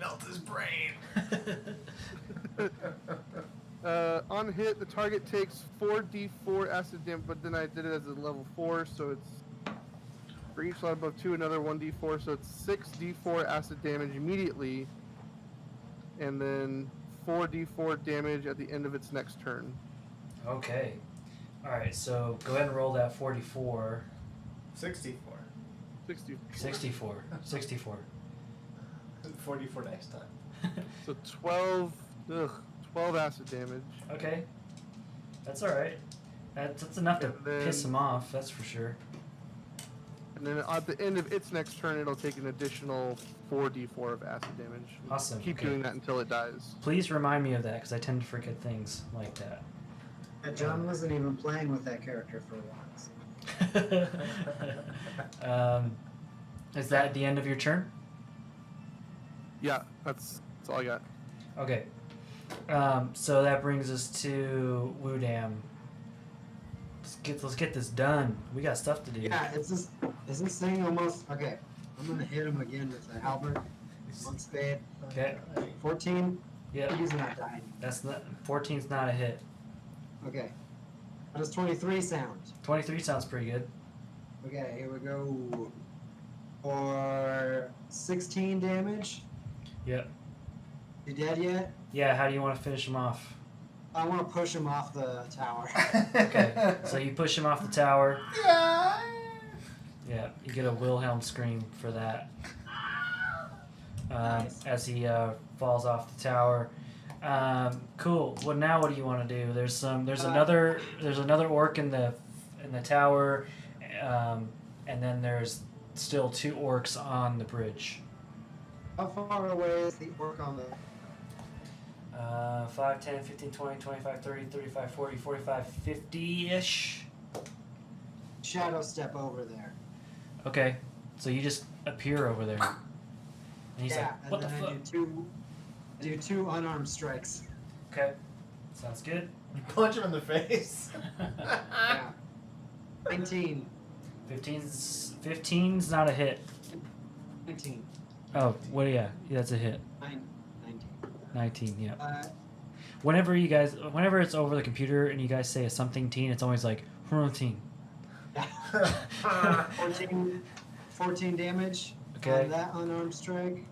E: Melt his brain.
C: On hit, the target takes 4d4 acid damage, but then I did it as a level 4, so it's for each slot above 2, another 1d4, so it's 6d4 acid damage immediately, and then 4d4 damage at the end of its next turn.
B: Okay. All right. So go ahead and roll that 44.
E: 64.
C: 64.
B: 64.
E: 44 next time.
C: So 12 acid damage.
B: Okay. That's all right. That's enough to
C: And then-
B: piss him off. That's for sure.
C: And then at the end of its next turn, it'll take an additional 4d4 of acid damage.
B: Awesome.
C: Keep
B: Okay.
C: doing that until it dies.
B: Please remind me of that because I tend to forget things like that.
D: John wasn't even playing with that character for once.
B: Is that the end of your turn?
C: Yeah, that's all I got.
B: Okay. So that brings us to Woodam. Let's get this done. We got stuff to do.
D: Yeah, is this thing almost okay? I'm gonna hit him again with a halberd, one spade.
B: Okay.
D: 14.
B: Yep.
D: He's not dying.
B: That's not 14's not a hit.
D: Okay. How does 23 sound?
B: 23 sounds pretty good.
D: Okay, here we go. For 16 damage.
B: Yep.
D: You dead yet?
B: Yeah. How do you want to finish him off?
D: I want to push him off the tower.
B: Okay. So you push him off the tower.
E: Yeah.
B: Yeah. You get a Wilhelm scream for that.
D: Nice.
B: As he falls off the tower. Cool. Well, now what do you want to do? There's another orc in the tower, and then there's still 2 orcs on the bridge.
D: How far away is the orc on the?
B: 5, 10, 15, 20, 25, 30, 35, 40, 45, 50-ish.
D: Shadow step over there.
B: Okay. So you just appear over there. And he's
D: yeah,
B: like, what the
D: and then
B: fuck?
D: I do two unarmed strikes.
B: Okay. Sounds good.
E: You punch him in the face.
D: Yeah. 19.
B: 15's not a hit.
D: 19.
B: Oh, what? Yeah, that's a hit.
D: 19.
B: 19. Yeah.
D: Uh,
B: Whenever it's over the computer and you guys say a something teen, it's always like 14.
D: 14 damage
B: Okay.
D: on that unarmed strike.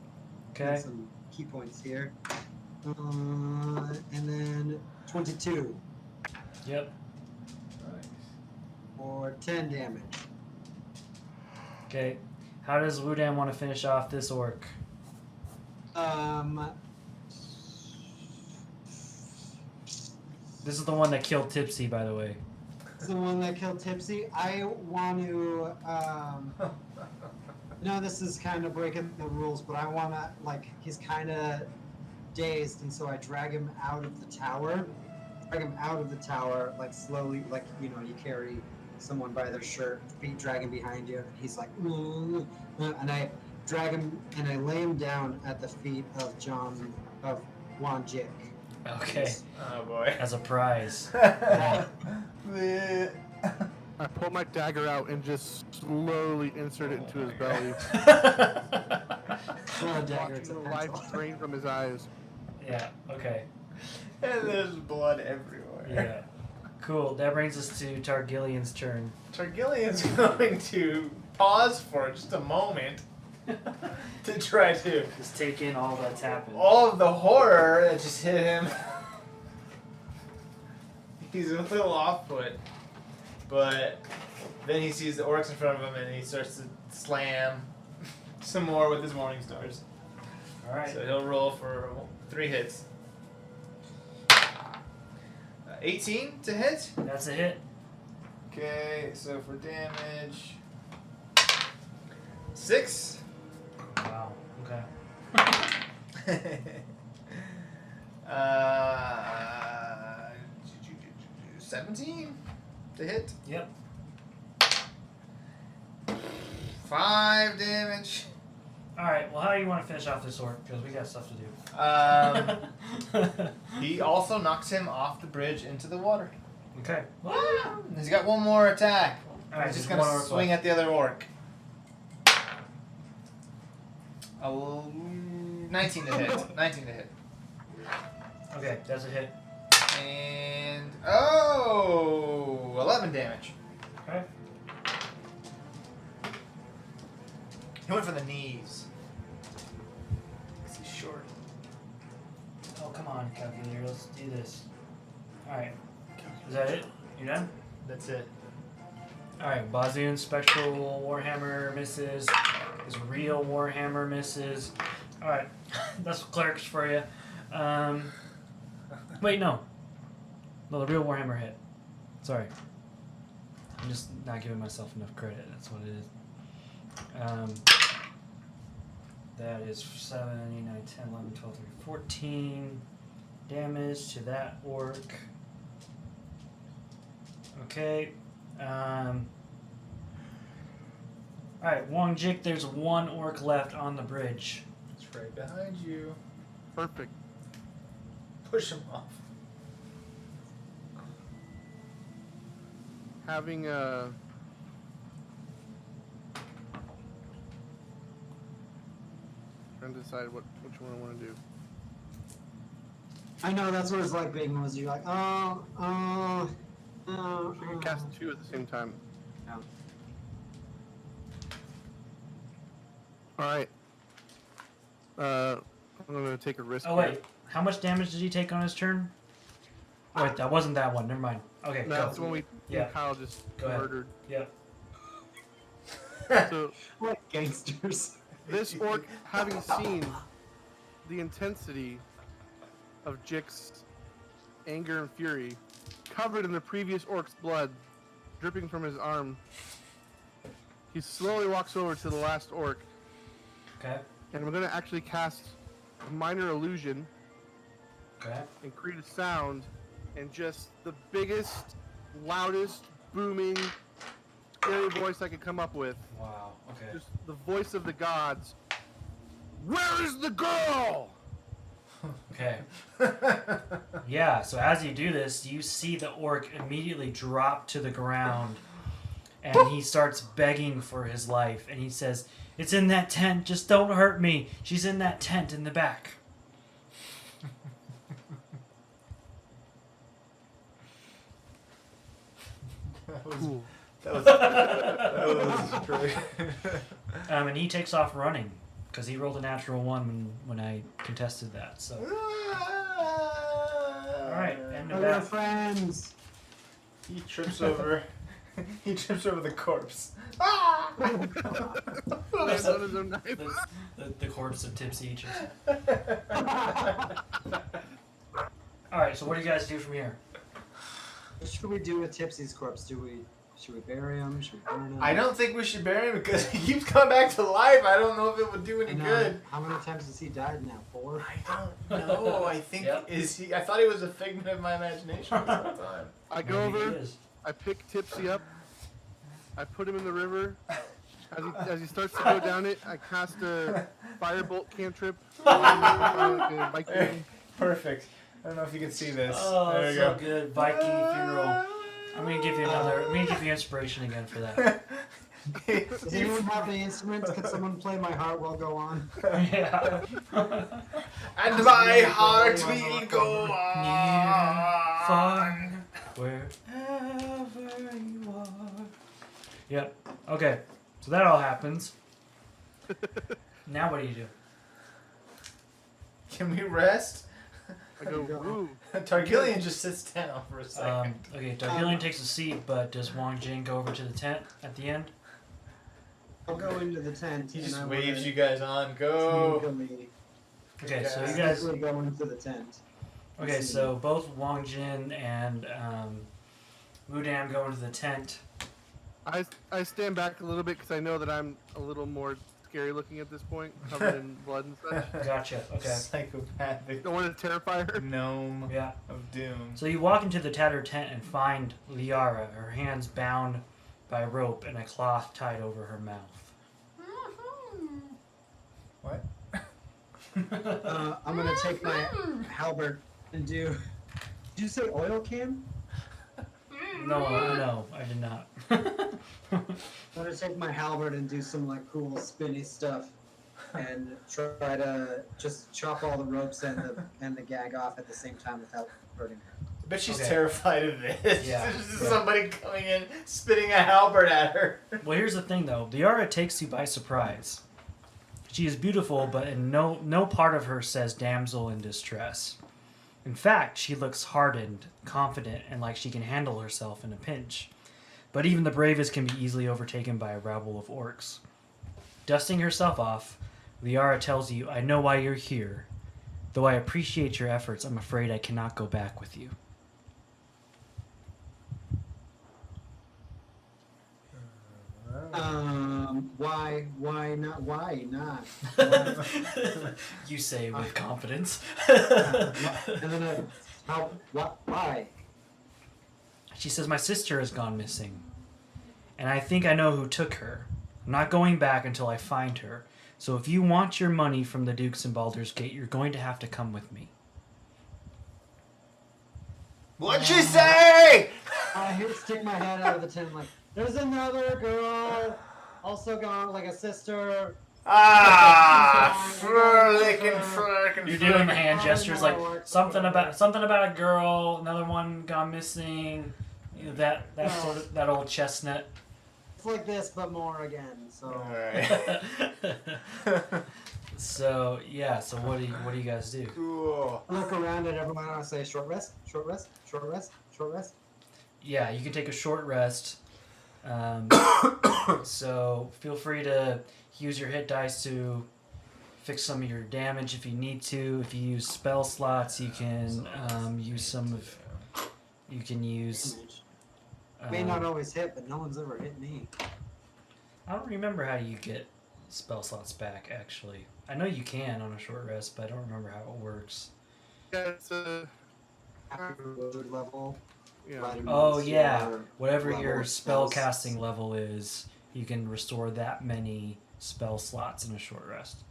B: Okay.
D: And some key points here. And then 22
B: Yep.
D: for 10 damage.
B: Okay. How does Woodam want to finish off this orc? This is the one that killed Tipsy, by the way.
D: The one that killed Tipsy. I want to. No, this is kind of breaking the rules, but I want to, he's kind of dazed, and so I drag him out of the tower. Slowly, you carry someone by their shirt, feet dragging behind you, and he's like, and I drag him, and I lay him down at the feet of Whon Jick.
B: Okay.
E: Oh boy.
B: As a prize.
C: I pull my dagger out and just slowly insert it into his belly, watching the life drain from his eyes.
B: Yeah. Okay.
E: And there's blood everywhere.
B: Yeah. Cool. That brings us to Targillian's turn.
E: Targillian's going to pause for just a moment to try to
B: Just take in all that's happened.
E: all of the horror that just hit him. He's a little off put, but then he sees the orcs in front of him and he starts to slam some more with his morning stars.
B: All right.
E: So he'll roll for 3 hits. 18 to hit.
B: That's a hit.
E: Okay, so for damage, 6.
B: Wow. Okay.
E: 17 to hit.
B: Yep.
E: 5 damage.
B: All right. Well, how do you want to finish off this orc? Because we got stuff to do.
E: He also knocks him off the bridge into the water.
B: Okay.
E: He's got one more attack.
B: All right.
E: He's just
B: there's
E: gonna
B: one orc
E: swing
B: left.
E: at the other orc. Oh, 19 to hit. 19 to hit.
B: Okay, that's a hit.
E: And 11 damage.
B: Okay.
E: He went for the knees. 'Cause he's short.
B: Oh, come on, calculator. Let's do this. Alright. Is that it? You done?
E: That's it.
B: Alright, Bâzzun Spectral Warhammer misses. His real Warhammer misses. Alright, that's clerics for you. Wait, no. No, the real Warhammer hit. Sorry. I'm just not giving myself enough credit. That's what it is. That is 7, 8, 9, 10, 11, 12, 13, 14 damage to that orc. Okay. Alright, Whon, Jick, there's one orc left on the bridge.
E: It's right behind you.
C: Perfect.
E: Push him off.
C: Having trying to decide which one I want to do.
D: I know that's what it's like being was you're like,
C: You can cast two at the same time.
D: Yeah.
C: All right. I'm gonna take a risk.
B: Oh, wait. How much damage did he take on his turn? Oh, wait, that wasn't that one. Never mind. Okay,
C: Here. That's
B: go.
C: the one we
B: Yeah.
C: Kyle just
B: Go ahead.
C: murdered.
B: Yep.
C: So
D: what gangsters?
C: this orc, having seen the intensity of Jick's anger and fury, covered in the previous orc's blood, dripping from his arm, he slowly walks over to the last orc,
B: Okay.
C: and we're gonna actually cast a minor illusion
B: Okay.
C: and create a sound, and just the biggest, loudest, booming, scary voice I could come up with.
B: Wow. Okay.
C: Just the voice of the gods. Where is the girl?
B: Okay. Yeah, so as you do this, you see the orc immediately drop to the ground and he starts begging for his life and he says, "It's in that tent, just don't hurt me. She's in that tent in the back."
C: Cool.
E: That was great.
B: And he takes off running because he rolled a natural 1 when I contested that. So, all right, end of
D: We're
B: that.
D: friends.
E: He trips over. He trips over the corpse.
C: That's not his own knife.
B: The corpse of Tipsy each. All right, so what do you guys do from here?
D: What should we do with Tipsy's corpse? Should we bury him? Should we burn him?
E: I don't think we should bury him because he keeps coming back to life. I don't know if it would do any
D: And,
E: good.
D: How many times has he died now? 4?
E: I don't know. I think
B: Yep.
E: is he? I thought he was a figment of my imagination this whole time.
C: I go
B: Maybe
C: over,
B: it is.
C: I pick Tipsy up, I put him in the river. As he starts to go down it, I cast a firebolt cantrip. Viking.
E: Perfect. I don't know if you can see this.
B: Oh,
E: there you
B: so
E: go.
B: good. Viking funeral. I'm gonna give you another. I'm gonna give you inspiration again for that.
D: Does anyone have any instruments? Can someone play My Heart Will Go On?
B: Yeah.
E: And my heart will go
B: Near,
E: on.
B: far, wherever you are. Yep. Okay. So that all happens. Now what do you do?
E: Can we rest?
C: I go, woo.
E: Targillian just sits down for a second.
B: Okay, Targillian takes a seat, but does Whon Jing go over to the tent at the end?
D: I'll go into the tent.
E: He
D: and
E: just
D: I
E: waves
D: wanna
E: you guys on. Go.
D: sneakily-
B: Okay, so you
E: guys.
B: guys.
D: sneakily go into the tent.
B: Okay, so both Whon Jin and Wudam go into the tent.
C: I stand back a little bit because I know that I'm a little more scary looking at this point, covered in blood and such.
B: Gotcha. Okay.
E: Psychopathic
C: Don't want to terrify her.
E: gnome
B: Yeah.
E: of doom.
B: So you walk into the tattered tent and find Liara, her hands bound by rope and a cloth tied over her mouth.
E: What?
D: I'm gonna take my halberd and do. Did you say oil can?
B: No, I did not.
D: I'm gonna take my halberd and do some like cool spinny stuff. and try to just chop all the ropes and the gag off at the same time without hurting her.
E: I bet she's
B: Okay.
E: terrified of this.
B: Yeah.
E: There's just
B: Yeah.
E: somebody coming in, spitting a halberd at her.
B: Well, here's the thing, though. Liara takes you by surprise. She is beautiful, but in no part of her says damsel in distress. In fact, she looks hardened, confident, and like she can handle herself in a pinch. But even the bravest can be easily overtaken by a rabble of orcs. Dusting herself off, Liara tells you, I know why you're here. Though I appreciate your efforts, I'm afraid I cannot go back with you.
D: Why not? Why?
B: You say with confidence.
D: And then why?
B: She says, my sister has gone missing. And I think I know who took her. I'm not going back until I find her. So if you want your money from the Dukes in Baldur's Gate, you're going to have to come with me.
E: What'd she say?
D: I hit stick my head out of the tin like, there's another girl, also gone, like a sister.
E: Frlickin'.
B: You're doing the hand gestures like something about a girl, another one gone missing. You know, that old chestnut.
D: It's like this, but more again. So.
E: Alright.
B: So yeah. So what do you guys do?
E: Cool.
D: Look around at everyone and I say, short rest, short rest, short rest, short rest.
B: Yeah, you can take a short rest. So feel free to use your hit dice to fix some of your damage if you need to. If you use spell slots, you can use some of. You can use.
D: May not always hit, but no one's ever hit me.
B: I don't remember how you get spell slots back. Actually, I know you can on a short rest, but I don't remember how it works.
C: Yeah, it's
D: After word level.
C: yeah.
D: right
B: Oh
D: amongst
B: yeah,
D: your
B: whatever
D: level
B: your
D: of
B: spell
D: spells.
B: casting level is, you can restore that many spell slots in a short rest.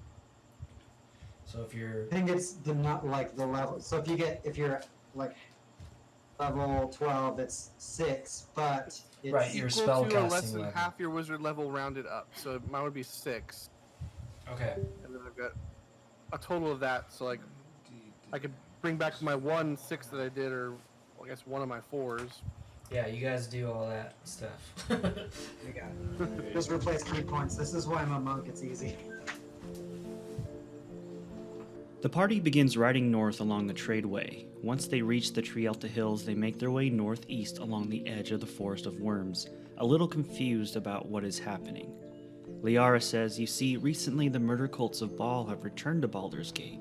B: So if you're
D: I think it's the not like the level. So if you're like level 12, it's 6, but it's
B: Right, your
C: Equal
B: spell
C: to or less
B: casting
C: than
B: level.
C: half your wizard level rounded up. So mine would be 6,
B: okay.
C: and then I've got a total of that. So like, I could bring back my 1 6 that I did, or I guess one of my 4s.
B: Yeah, you guys do all that stuff.
D: I got it. Just replace key points. This is why I'm a monk. It's easy.
A: The party begins riding north along the Tradeway. Once they reach the Trielta Hills, they make their way northeast along the edge of the Forest of Worms, a little confused about what is happening. Liara says, you see, recently the murder cults of Baal have returned to Baldur's Gate.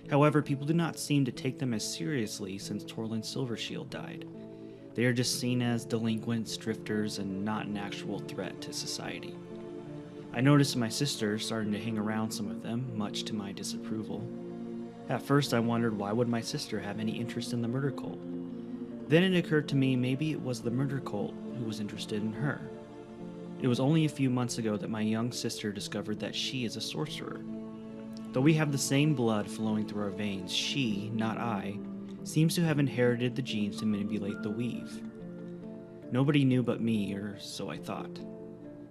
A: However, people do not seem to take them as seriously since Torlin Silvershield died. They are just seen as delinquents, drifters, and not an actual threat to society. I noticed my sister starting to hang around some of them, much to my disapproval. At first I wondered why would my sister have any interest in the murder cult. Then it occurred to me maybe it was the murder cult who was interested in her. It was only a few months ago that my young sister discovered that she is a sorcerer. Though we have the same blood flowing through our veins, she, not I, seems to have inherited the genes to manipulate the weave. Nobody knew but me, or so I thought.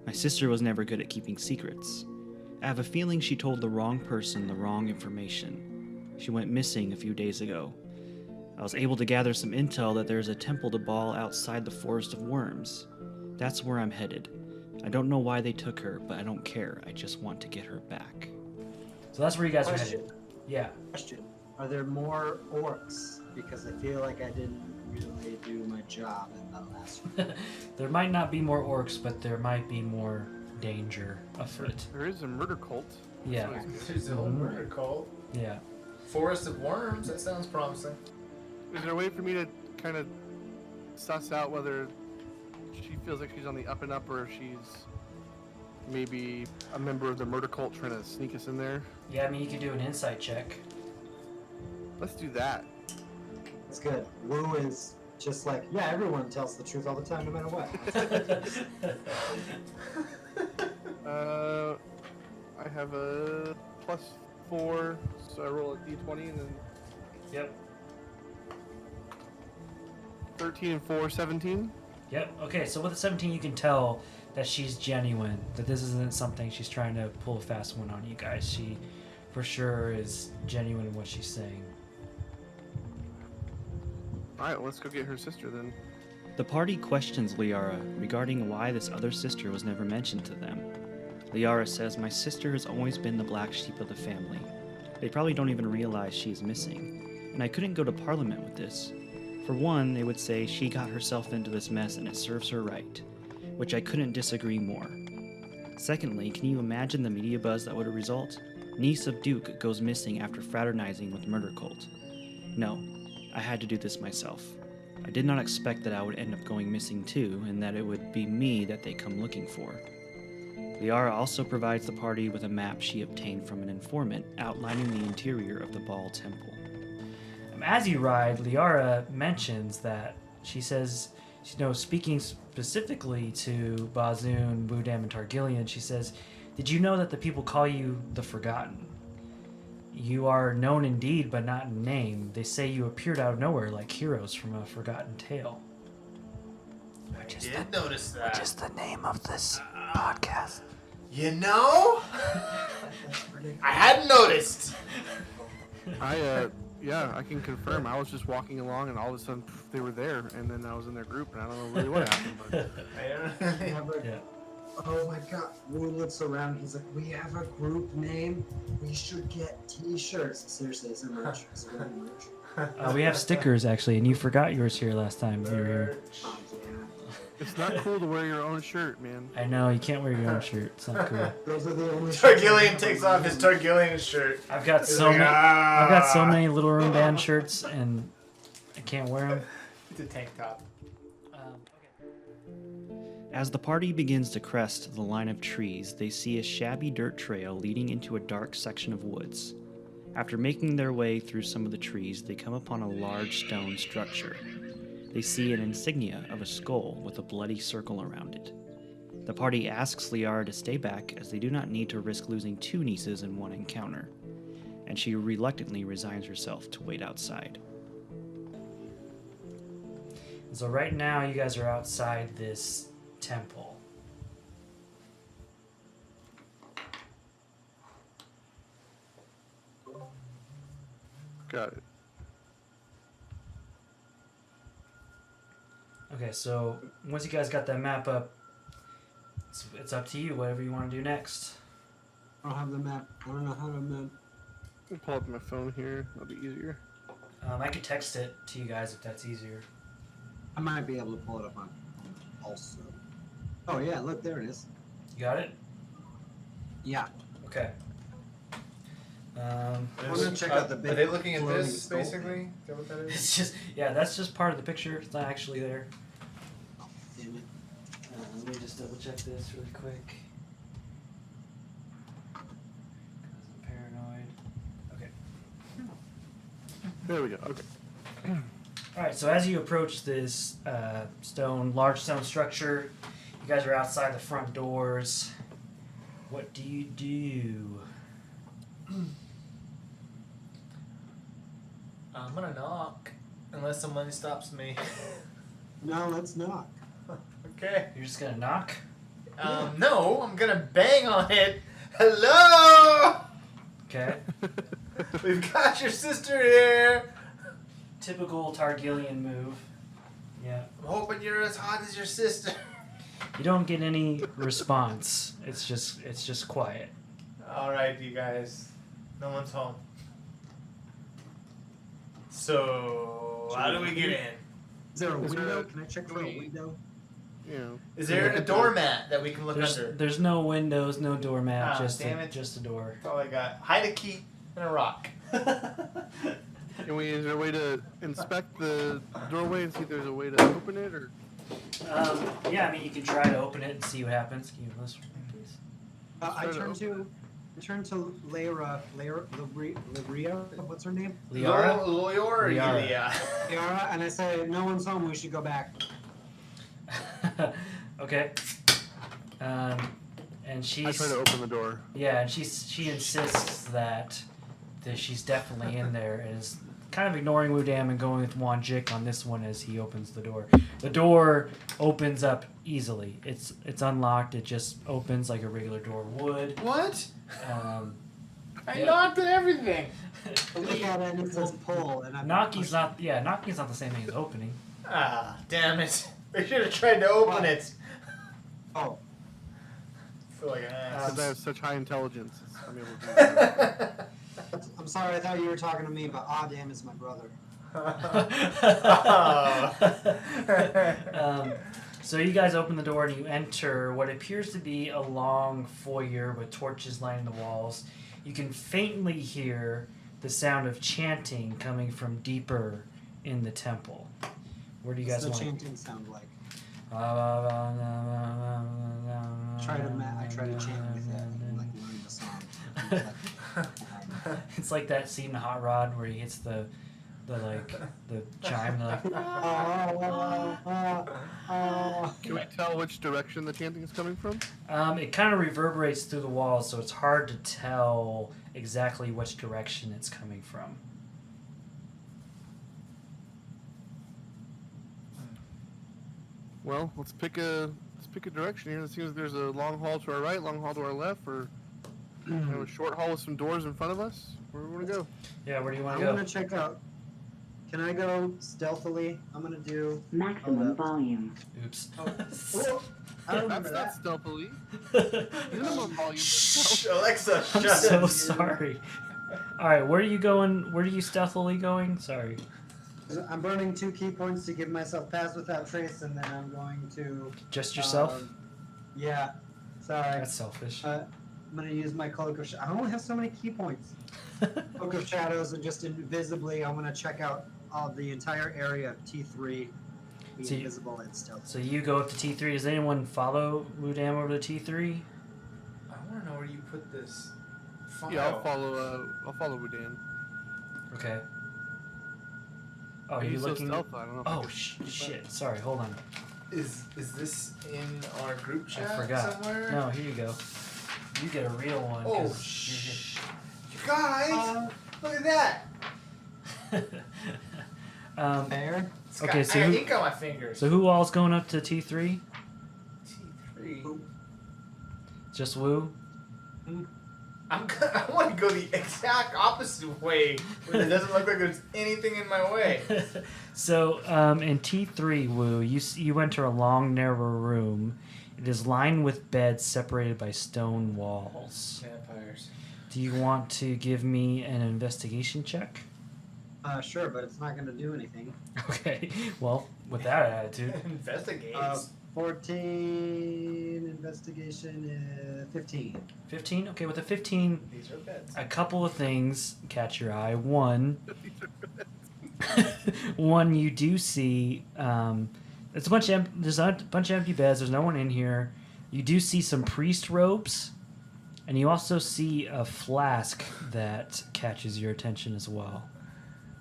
A: My sister was never good at keeping secrets. I have a feeling she told the wrong person the wrong information. She went missing a few days ago. I was able to gather some intel that there's a temple to Baal outside the Forest of Worms. That's where I'm headed. I don't know why they took her, but I don't care. I just want to get her back.
B: So that's where you guys are
D: Question.
B: headed. Yeah.
D: Question: are there more orcs? Because I feel like I didn't really do my job in the last one.
B: There might not be more orcs, but there might be more danger afoot.
C: There is a murder cult.
B: Yeah.
E: There's a whole murder cult.
B: Yeah.
E: Forest of Worms. That sounds promising.
C: Is there a way for me to kind of suss out whether she feels like she's on the up and up, or if she's maybe a member of the murder cult trying to sneak us in there?
B: Yeah, I mean, you could do an insight check.
C: Let's do that.
D: It's good. Woo is just like, yeah, everyone tells the truth all the time, no matter what.
C: I have a +4, so I roll a d20 and then
B: Yep.
C: 13 and 4, 17.
B: Yep. Okay, so with a 17, you can tell that she's genuine, that this isn't something she's trying to pull a fast one on you guys. She for sure is genuine in what she's saying.
C: Alright, well, let's go get her sister then.
A: The party questions Liara regarding why this other sister was never mentioned to them. Liara says, "My sister has always been the black sheep of the family. They probably don't even realize she is missing, and I couldn't go to Parliament with this. For one, they would say she got herself into this mess and it serves her right, which I couldn't disagree more. Secondly, can you imagine the media buzz that would result? Niece of Duke goes missing after fraternizing with murder cult. No, I had to do this myself. I did not expect that I would end up going missing too, and that it would be me that they come looking for." Liara also provides the party with a map she obtained from an informant outlining the interior of the Baal temple.
B: As you ride, Liara mentions that she says, speaking specifically to Bâzzun, Whon, and Targillian, she says, "Did you know that the people call you the Forgotten? You are known in deed, but not in name. They say you appeared out of nowhere like heroes from a forgotten tale."
E: I did notice that.
A: Which is the name of this podcast.
E: You know? I hadn't noticed.
C: Yeah, I can confirm. I was just walking along and all of a sudden they were there, and then I was in their group, and I don't know really what happened. But
B: Yeah.
D: Oh my god. Whon looks around. He's like, we have a group name. We should get t-shirts. Seriously, is there merch? Is there any merch?
B: We have stickers, actually, and you forgot yours here last time you were here.
D: Oh, yeah.
C: it's not cool to wear your own shirt, man.
B: I know, you can't wear your own shirt. It's not cool.
D: Those are the only
E: Targillian takes off his Targillian shirt.
B: I've got
E: He's
B: so
E: like,
B: many. I've got so
E: "Ah."
B: many Little Room Band shirts, and I can't wear them.
E: It's a tank top.
A: As the party begins to crest the line of trees, they see a shabby dirt trail leading into a dark section of woods. After making their way through some of the trees, they come upon a large stone structure. They see an insignia of a skull with a bloody circle around it. The party asks Liara to stay back as they do not need to risk losing 2 nieces in one encounter, and she reluctantly resigns herself to wait outside.
B: So right now, you guys are outside this temple.
C: Got it.
B: Okay, so once you guys got that map up, it's up to you. Whatever you want to do next.
D: I don't have the map. I don't know how to map.
C: I'll pull up my phone here. That'll be easier.
B: I could text it to you guys if that's easier.
D: I might be able to pull it up on also. Oh yeah, look, there it is.
B: You got it?
D: Yeah.
B: Okay.
D: I'm gonna check out the big
E: Are they looking at
D: floating
E: this,
D: skull.
E: basically? Is that what that is?
B: It's just, yeah, that's just part of the picture. It's not actually there.
D: Oh, damn it.
B: Let me just double check this really quick. Because I'm paranoid. Okay.
C: There we go. Okay.
B: Alright, so as you approach this large stone structure, you guys are outside the front doors. What do you do?
E: I'm gonna knock, unless someone stops me.
D: No, let's knock.
E: Okay.
B: You're just gonna knock?
E: No, I'm gonna bang on it. Hello!
B: Okay.
E: We've got your sister here.
B: Typical Targillian move. Yeah.
E: I'm hoping you're as hot as your sister.
B: You don't get any response. It's just quiet.
E: Alright, you guys. No one's home. So, how do we get in?
D: Is there a
C: Is there
D: window?
C: a
D: Can I check for a
C: tree?
D: window?
C: You know.
E: Is there a doormat that we can look under?
B: There's no windows, no doormat,
E: Ah,
B: just
E: damn it.
B: just a door.
E: That's all I got. Hide a key and a rock.
C: Is there a way to inspect the doorway and see if there's a way to open it, or?
B: Yeah, I mean you can try to open it and see what happens. Can you list for me, please?
D: I turn to Lyra, what's her name?
B: Liara?
E: Lawyer or
B: Liara.
E: Yulia?
D: Lyra, and I say, no one's home, we should go back.
B: Okay. And she's
C: I try to open the door.
B: yeah, and she insists that she's definitely in there and is kind of ignoring Wudam and going with Whon Jick on this one as he opens the door. The door opens up easily. It's unlocked. It just opens like a regular door would.
E: What? I
B: Yeah.
E: knocked at everything.
D: Look at it and it says pull. And
B: Knocking's not the same thing as opening.
E: Ah, damn it. We should have tried to open it.
D: Oh,
E: I feel like an ass.
C: Because I have such high intelligence. I'm able to do that.
D: I'm sorry. I thought you were talking to me, but damn, it's my brother.
B: So you guys open the door and you enter what appears to be a long foyer with torches lining the walls. You can faintly hear the sound of chanting coming from deeper in the temple. Where do you guys
D: What's the
B: want?
D: chanting sound like? I
B: I
D: try to chant with it and like learn the song.
B: It's like that scene in Hot Rod where he hits the chime. Like,
C: Can we tell which direction the chanting is coming from?
B: it kind of reverberates through the walls, so it's hard to tell exactly which direction it's coming from.
C: Well, let's pick a direction here. It seems like there's a long hall to our right, long hall to our left, or a short hall with some doors in front of us. Where do we want to go?
B: Yeah, where do you want
D: I'm
B: to go?
D: gonna check out. Can I go stealthily? I'm gonna do.
F: Maximum volume.
B: Oops.
D: Oh, I remember
C: That's
D: that.
C: not stealthily. Minimum volume.
E: Shh, Alexa,
B: I'm
E: shut
B: so
E: up.
B: sorry. All right, where are you going? Where are you stealthily going? Sorry.
D: I'm burning 2 key points to give myself pass without trace, and then I'm going to.
B: Just yourself?
D: Yeah. Sorry.
B: That's selfish.
D: I'm gonna use my cloak of. I only have so many key points. Cloak of shadows, and just invisibly, I'm gonna check out the entire area of T3. Be
B: So you-
D: invisible and stealth.
B: So you go up to T3. Does anyone follow Wudam over to T3?
E: I want to know where you put this file.
C: Yeah, I'll follow Wudam.
B: Okay. Oh, are you
C: He's so
B: looking?
C: stealthy, I don't know if I
B: Oh
C: can-
B: shit! Sorry, hold on.
E: Is this in our group chat
B: I forgot.
E: somewhere?
B: No, here you go. You get a real one.
E: Oh,
B: 'cause
E: shh. You guys,
D: Uh,
E: look at that.
B: you're here.
D: Fair.
E: It's
B: Okay,
E: got,
B: so
E: I got
B: who-
E: ink on my fingers.
B: So who all's going up to T3?
E: T3.
B: Just Woo?
E: I want to go the exact opposite way, when it doesn't look like there's anything in my way.
B: So, in T3, Woo, you enter a long, narrow room. It is lined with beds separated by stone walls.
E: Vampires.
B: Do you want to give me an investigation check?
D: Sure, but it's not gonna do anything.
B: Okay, well, with that attitude.
E: Investigate.
D: 14 investigation 15.
B: 15? Okay, with a 15,
E: These are beds.
B: a couple of things catch your eye. One, you do see, there's a bunch of empty beds. There's no one in here. You do see some priest robes, and you also see a flask that catches your attention as well.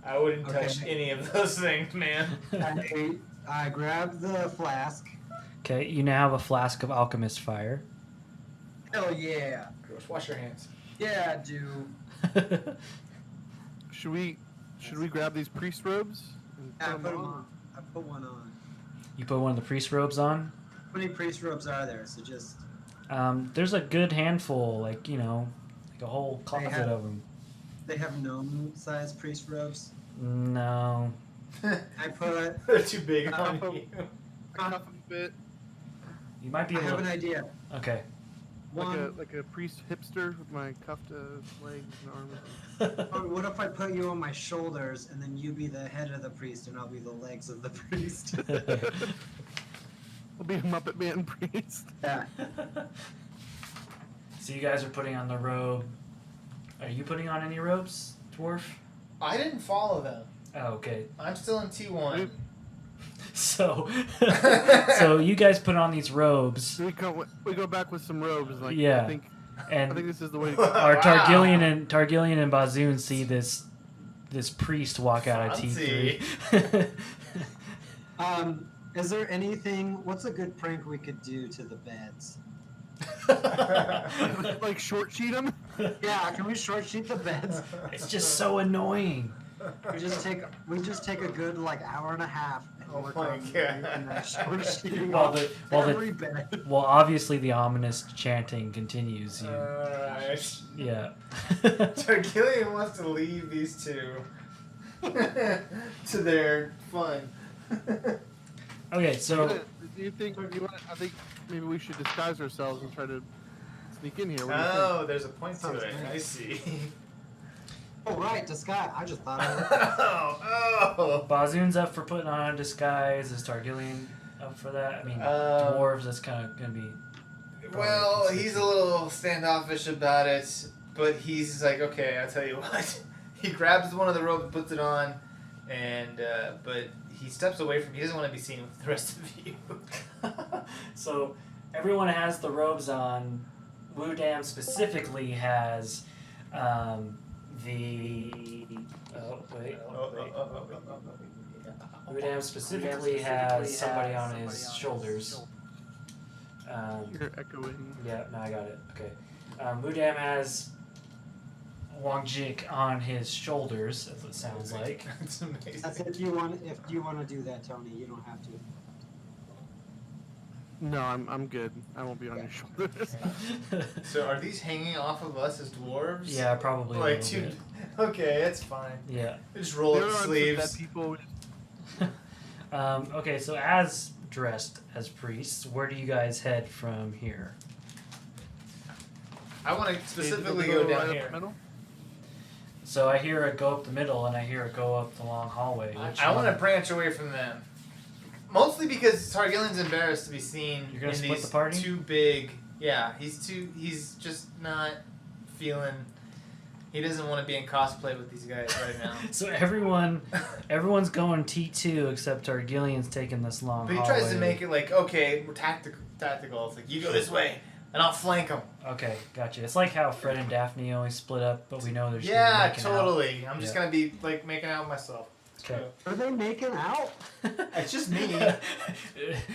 E: I wouldn't
D: Okay.
E: touch any of those things, man.
D: I grab the flask.
B: Okay, you now have a flask of alchemist fire.
D: Hell yeah.
E: Gross, wash your hands.
D: Yeah, I do.
C: Should we grab these priest robes? And
D: I
C: put
D: put,
C: them
D: them
C: on?
D: on. I put one on.
B: You put one of the priest robes on.
D: How many priest robes are there? So just.
B: There's a good handful, like a whole closet
D: have-
B: of them.
D: They have gnome-sized priest robes.
B: No.
D: I put.
E: They're too big
C: Uh,
E: on
C: but-
E: you.
C: Cuff them a bit,
B: You might be
D: I
B: able
D: have an
B: to.
D: idea.
B: Okay.
D: One.
C: like a priest hipster with my cuffed legs and arms.
D: Oh, what if I put you on my shoulders and then you be the head of the priest and I'll be the legs of the priest?
C: I'll be a Muppet Man priest.
D: Yeah.
B: So you guys are putting on the robe. Are you putting on any robes, Dwarf?
E: I didn't follow them.
B: Oh, okay.
E: I'm still in T1.
B: So, so you guys put on these robes,
C: So we go back with some robes. Like
B: Yeah.
C: I think
B: and
C: this is the way to go.
B: our
E: Wow.
B: Targillian and Bâzzun see this priest walk out of
E: Fancy.
B: T3.
D: Is there anything? What's a good prank we could do to the beds?
C: Like short sheet them.
D: Yeah, can we short sheet the beds?
B: It's just so annoying.
D: We just take a good like hour and a half and
E: Oh
D: work
E: my
D: on
E: God.
D: and then we're shooting
B: Well,
D: off
B: the
D: every bed.
B: well, obviously the ominous chanting continues.
E: Alright.
B: Yeah.
E: Targillian wants to leave these two to their fun.
B: Okay, so
C: Do you think I think maybe we should disguise ourselves and try to sneak in here. What do you think?
E: Oh, there's a point to
D: Sounds
E: it.
D: great.
E: I see.
D: Oh right, disguise. I just thought of it.
E: oh.
B: Bâzzun's up for putting on a disguise. Is Targillian up for that? I mean, dwarves. That's kind of gonna be.
E: Well, he's a little standoffish about it, but he's like, okay, I'll tell you what. He grabs one of the robes, puts it on, and but he steps away from. He doesn't want to be seen with the rest of you.
B: So everyone has the robes on. Whon specifically has the. Oh wait. Whon specifically has somebody on his shoulders.
C: You're echoing.
B: Yeah, no, I got it. Okay. Whon has Jick on his shoulders, as it sounds like.
E: It's amazing.
D: That's if you want to do that, Tony. You don't have to.
C: No, I'm good. I won't be on your shoulders.
E: So are these hanging off of us as dwarves?
B: Yeah, probably.
E: Like
B: a
E: two.
B: little
E: Okay, it's fine.
B: bit. Yeah.
E: Just roll
C: There
E: up
C: are
E: the
C: some
E: sleeves.
C: dead people.
B: Okay, so as dressed as priests, where do you guys head from here?
E: I want to specifically
C: Go
E: go down
C: right up
E: here.
C: the middle?
B: So I hear it go up the middle, and I hear it go up the long hallway.
E: I want to branch away from them. Mostly because Targillian's embarrassed to be seen
B: You're gonna
E: in
B: split
E: these
B: the party?
E: too big. Yeah, he's just not feeling. He doesn't want to be in cosplay with these guys right now.
B: So everyone's going T2 except Targillian's taking this long
E: But he
B: hallway.
E: tries to make it like, okay, we're tactical. It's like, you go this way, and I'll flank him.
B: Okay, gotcha. It's like how Fred and Daphne always split up, but we know they're just
E: Yeah,
B: making out.
E: totally. I'm just
B: Yeah.
E: gonna be like making out myself.
B: Okay.
D: Are they making out?
E: It's just me.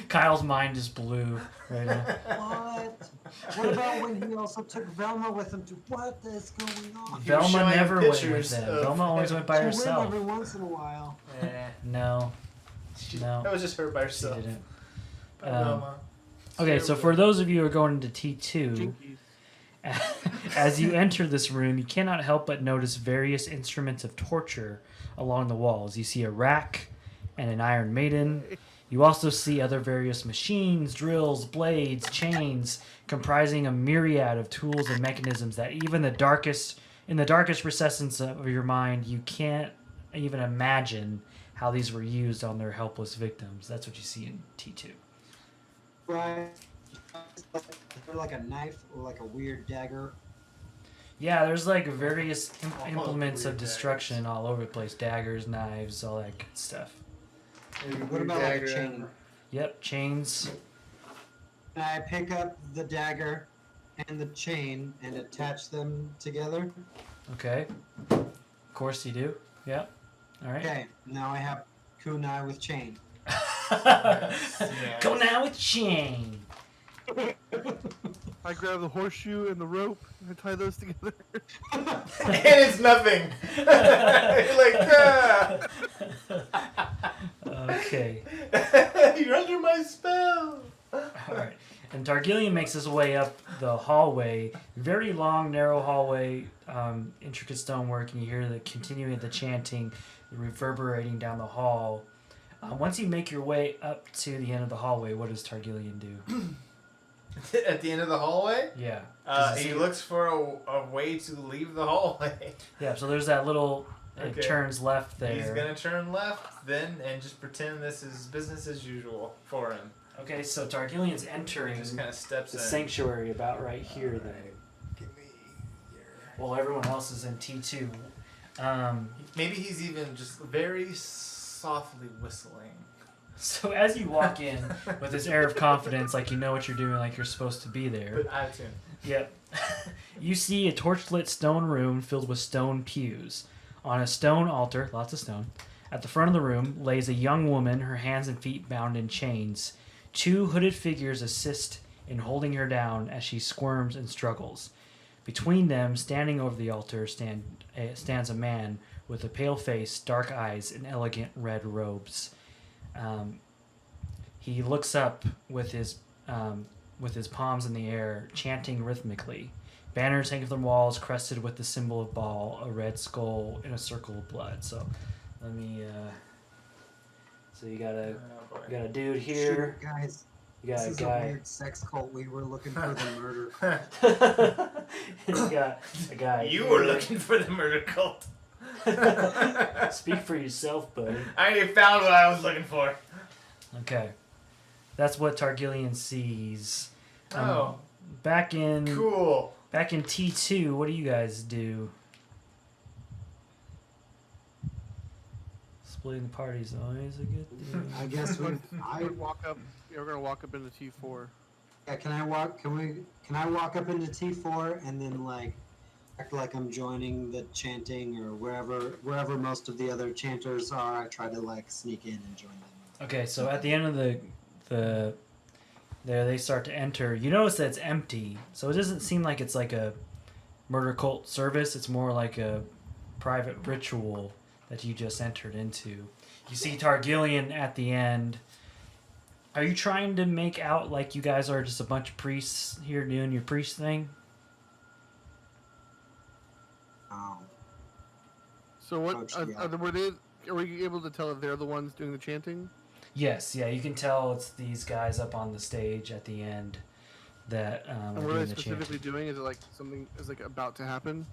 B: Kyle's mind is blue right now.
D: What? What about when he also took Velma with him to what is going on?
E: He was
B: Velma
E: showing
B: never went with
E: pictures
B: them.
E: of
B: Velma always went by
D: She went
B: herself.
D: every once in a while.
B: No, no,
E: That was just her by
B: she
E: herself.
B: didn't.
E: Velma.
B: Okay, so for those of you who are going into T2,
C: Jinkies.
B: as you enter this room, you cannot help but notice various instruments of torture along the walls. You see a rack and an Iron Maiden. You also see other various machines, drills, blades, chains, comprising a myriad of tools and mechanisms that even in the darkest recesses of your mind, you can't even imagine how these were used on their helpless victims. That's what you see in T2.
D: Right. Like a knife or like a weird dagger.
B: Yeah, there's like various implements
E: weird
B: of destruction all over the place. Daggers, knives, all that good stuff.
D: What about like a chain?
B: Yep, chains.
D: Can I pick up the dagger and the chain and attach them together?
B: Okay. Of course you do. Yep. All right.
D: Okay, now I have kunai with chain.
B: Go now with chain.
C: I grab the horseshoe and the rope and I tie those together.
E: And it's nothing. You're like, ah.
B: Okay.
E: You're under my spell.
B: All right. And Targillian makes his way up the hallway, very long, narrow hallway, intricate stonework, and you hear the continuing of the chanting, reverberating down the hall. Once you make your way up to the end of the hallway, what does Targillian do?
E: At the end of the hallway,
B: Yeah.
E: he looks for a way to leave the hallway.
B: Yeah, so there's that little, it
E: Okay.
B: turns left there.
E: He's gonna turn left then and just pretend this is business as usual for him.
B: Okay, so Targillian's entering
E: Just kind of steps
B: the
E: in.
B: sanctuary about right here then.
E: Give me your...
B: While everyone else is in T2.
E: Maybe he's even just very softly whistling.
B: So as you walk in with this air of confidence, like you know what you're doing, like you're supposed to be there.
E: But out of tune.
B: Yep. You see a torchlit stone room filled with stone pews. On a stone altar, lots of stone, at the front of the room lays a young woman, her hands and feet bound in chains. Two hooded figures assist in holding her down as she squirms and struggles. Between them, standing over the altar, stand stands a man with a pale face, dark eyes, and elegant red robes. He looks up with his palms in the air, chanting rhythmically. Banners hang from the walls, crested with the symbol of Baal, a red skull, and a circle of blood. So, let me. So you got a dude here.
D: Shoot, guys.
B: You got
D: This
B: a
D: is
B: guy.
D: a weird sex cult. We were looking for the murder.
B: You got a guy.
E: You
B: here.
E: were looking for the murder cult.
B: Speak for yourself, buddy.
E: I already found what I was looking for.
B: Okay, that's what Targillian sees.
E: Oh,
B: Back in
E: cool.
B: Back in T2, what do you guys do? Splitting the party's always a good thing.
D: I guess we.
C: We're gonna walk up into T4.
D: Yeah, can I walk? Can I walk up into T4 and then like act like I'm joining the chanting or wherever most of the other chanters are? I try to like sneak in and join them.
B: Okay, so at the end of the there they start to enter. You notice that it's empty, so it doesn't seem like it's like a murder cult service. It's more like a private ritual that you just entered into. You see Targillian at the end. Are you trying to make out like you guys are just a bunch of priests here doing your priest thing?
D: Oh.
C: So what are we able to tell if they're the ones doing the chanting?
B: Yes, yeah, you can tell it's these guys up on the stage at the end that are
C: And what are
B: doing
C: they
B: the
C: specifically
B: chanting.
C: doing? Is it like something is like about to happen?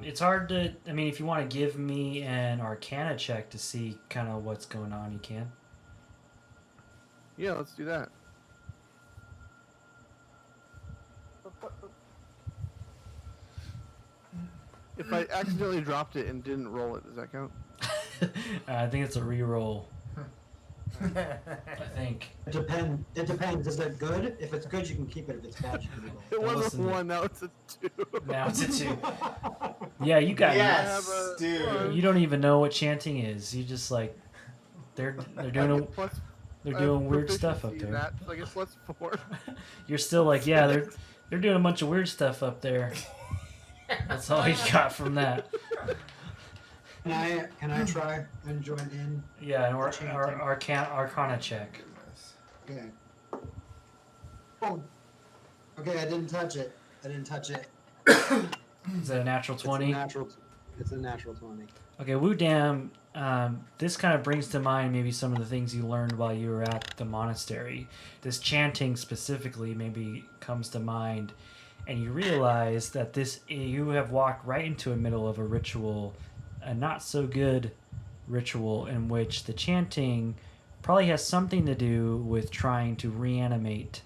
B: It's hard to. I mean, if you want to give me an Arcana check to see kind of what's going on, you can.
C: Yeah, let's do that. If I accidentally dropped it and didn't roll it, does that count?
B: I think it's a reroll. I think.
D: It depends. Is it good? If it's good, you can keep it. If it's bad, you can roll.
C: It was
B: listen
C: a
B: to-
C: 1, now it's a 2.
B: Now it's a 2. Yeah, you got
E: Yes,
C: I have a-
E: dude.
B: You don't even know what chanting is. You just like they're doing weird stuff up there.
C: That, so I guess plus 4.
B: You're still like, yeah, they're doing a bunch of weird stuff up there. That's all you got from that.
D: Can I try and join in?
B: Yeah, an Arcana check.
D: Okay. Oh. Okay, I didn't touch it.
B: Is that a natural 20?
D: It's a natural 20.
B: Okay, Wudam, this kind of brings to mind maybe some of the things you learned while you were at the monastery. This chanting specifically maybe comes to mind, and you realize that you have walked right into the middle of a ritual, a not so good ritual in which the chanting probably has something to do with trying to reanimate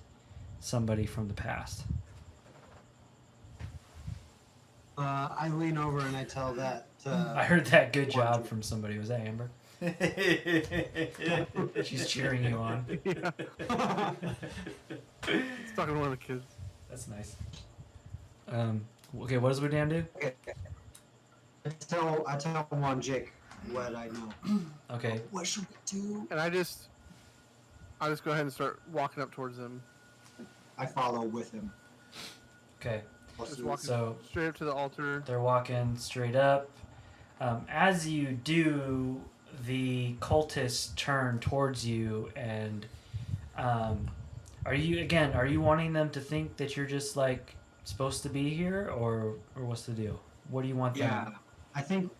B: somebody from the past.
D: I lean over and I tell that.
B: I heard that good job from somebody. Was that Amber? She's cheering you on.
C: Yeah. It's talking to one of the kids.
B: That's nice. Okay, what does Wudam do?
D: Okay. I tell Whon Jick what I know.
B: Okay.
D: What should we do?
C: And I'll just go ahead and start walking up towards them.
D: I follow with him.
B: Okay.
C: Just walking
B: So
C: straight up to the altar.
B: they're walking straight up. As you do, the cultists turn towards you, and are you wanting them to think that you're just like supposed to be here, or what's the deal? What do you want them?
D: Yeah, I think.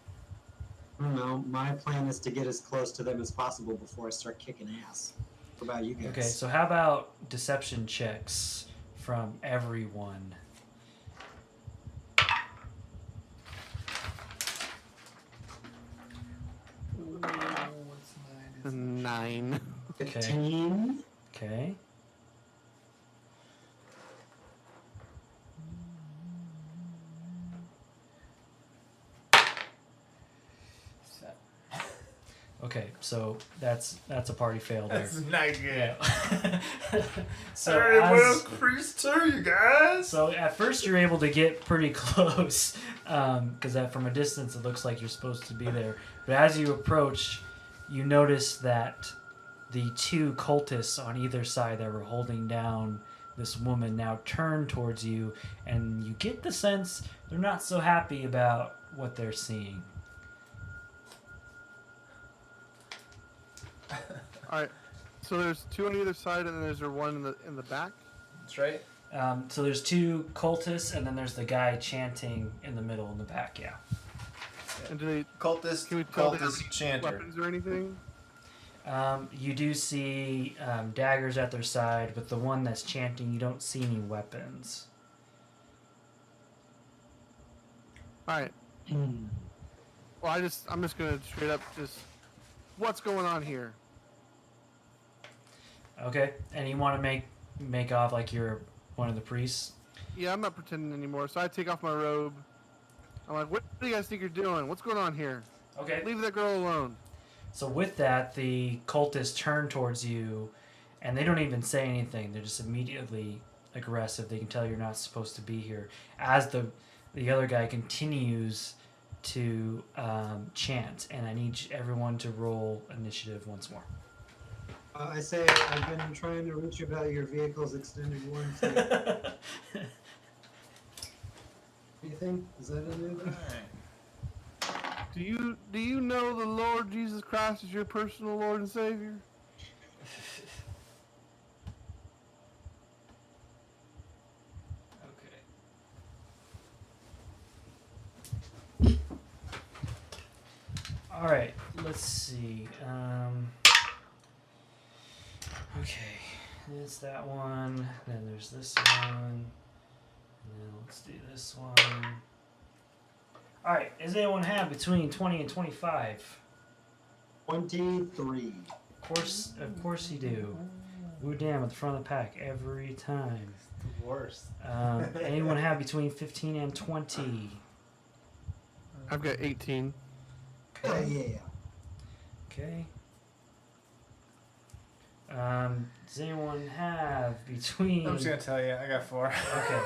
D: I don't know. My plan is to get as close to them as possible before I start kicking ass. What about you guys?
B: Okay, so how about deception checks from everyone?
C: A 9.
D: 15.
B: Okay. Okay, so that's a party fail there.
E: That's not good.
B: Yeah. So
E: Alright, what
B: as-
E: else priest too, you guys?
B: So at first you're able to get pretty close, because from a distance it looks like you're supposed to be there. But as you approach, you notice that the 2 cultists on either side that were holding down this woman now turn towards you, and you get the sense they're not so happy about what they're seeing.
C: All right. So there's two on either side, and then there's one in the back.
E: That's right.
B: So there's two cultists, and then there's the guy chanting in the middle in the back. Yeah.
C: And do they?
E: Cultist,
C: Can we tell they have
E: cultist, chanter.
C: weapons or anything?
B: You do see daggers at their side, but the one that's chanting, you don't see any weapons.
C: All right. Well, I'm just gonna straight up just. What's going on here?
B: Okay, and you want to make off like you're one of the priests?
C: Yeah, I'm not pretending anymore. So I take off my robe. I'm like, what do you guys think you're doing? What's going on here?
B: Okay.
C: Leave that girl alone.
B: So with that, the cultists turn towards you, and they don't even say anything. They're just immediately aggressive. They can tell you're not supposed to be here. As the other guy continues to chant, and I need everyone to roll initiative once more.
D: I say I've been trying to reach about your vehicle's extended warranty. Anything? Is that a new thing?
C: Do you know the Lord Jesus Christ is your personal Lord and Savior?
B: Okay. All right. Let's see. Okay, there's that one. Then there's this one. And then let's do this one. All right. Does anyone have between 20 and 25?
D: 23.
B: Of course you do. Woo damn at the front of the pack every time.
E: The worst.
B: Anyone have between 15 and 20?
C: I've got 18.
B: Okay.
D: Yeah.
B: Okay. Does anyone have between...
E: I'm just gonna tell you, I got 4.
B: Okay.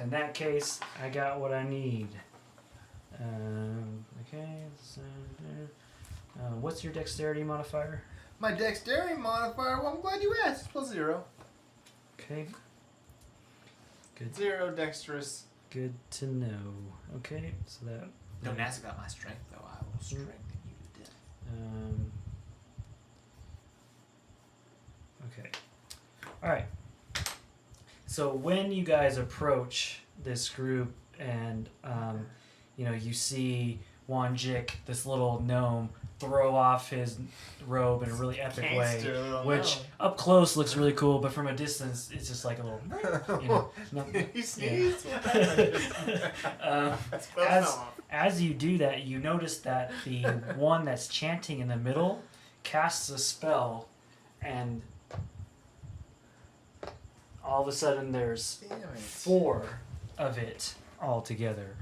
B: In that case, I got what I need. Okay. So, what's your dexterity modifier?
E: My dexterity modifier, well, I'm glad you asked. It's +0.
B: Okay. Good.
E: 0 dexterous.
B: Good to know. Okay, so that...
E: Don't ask about my strength, though. I will strengthen you to death.
B: Okay. All right. So when you guys approach this group and, you see Whon, Jick, this little gnome, throw off his robe in a really epic way, which up close looks really cool, but from a distance, it's just like a little,
E: He sneezed?
B: As you do that, you notice that the one that's chanting in the middle casts a spell, and all of a sudden there's 4 of it all together.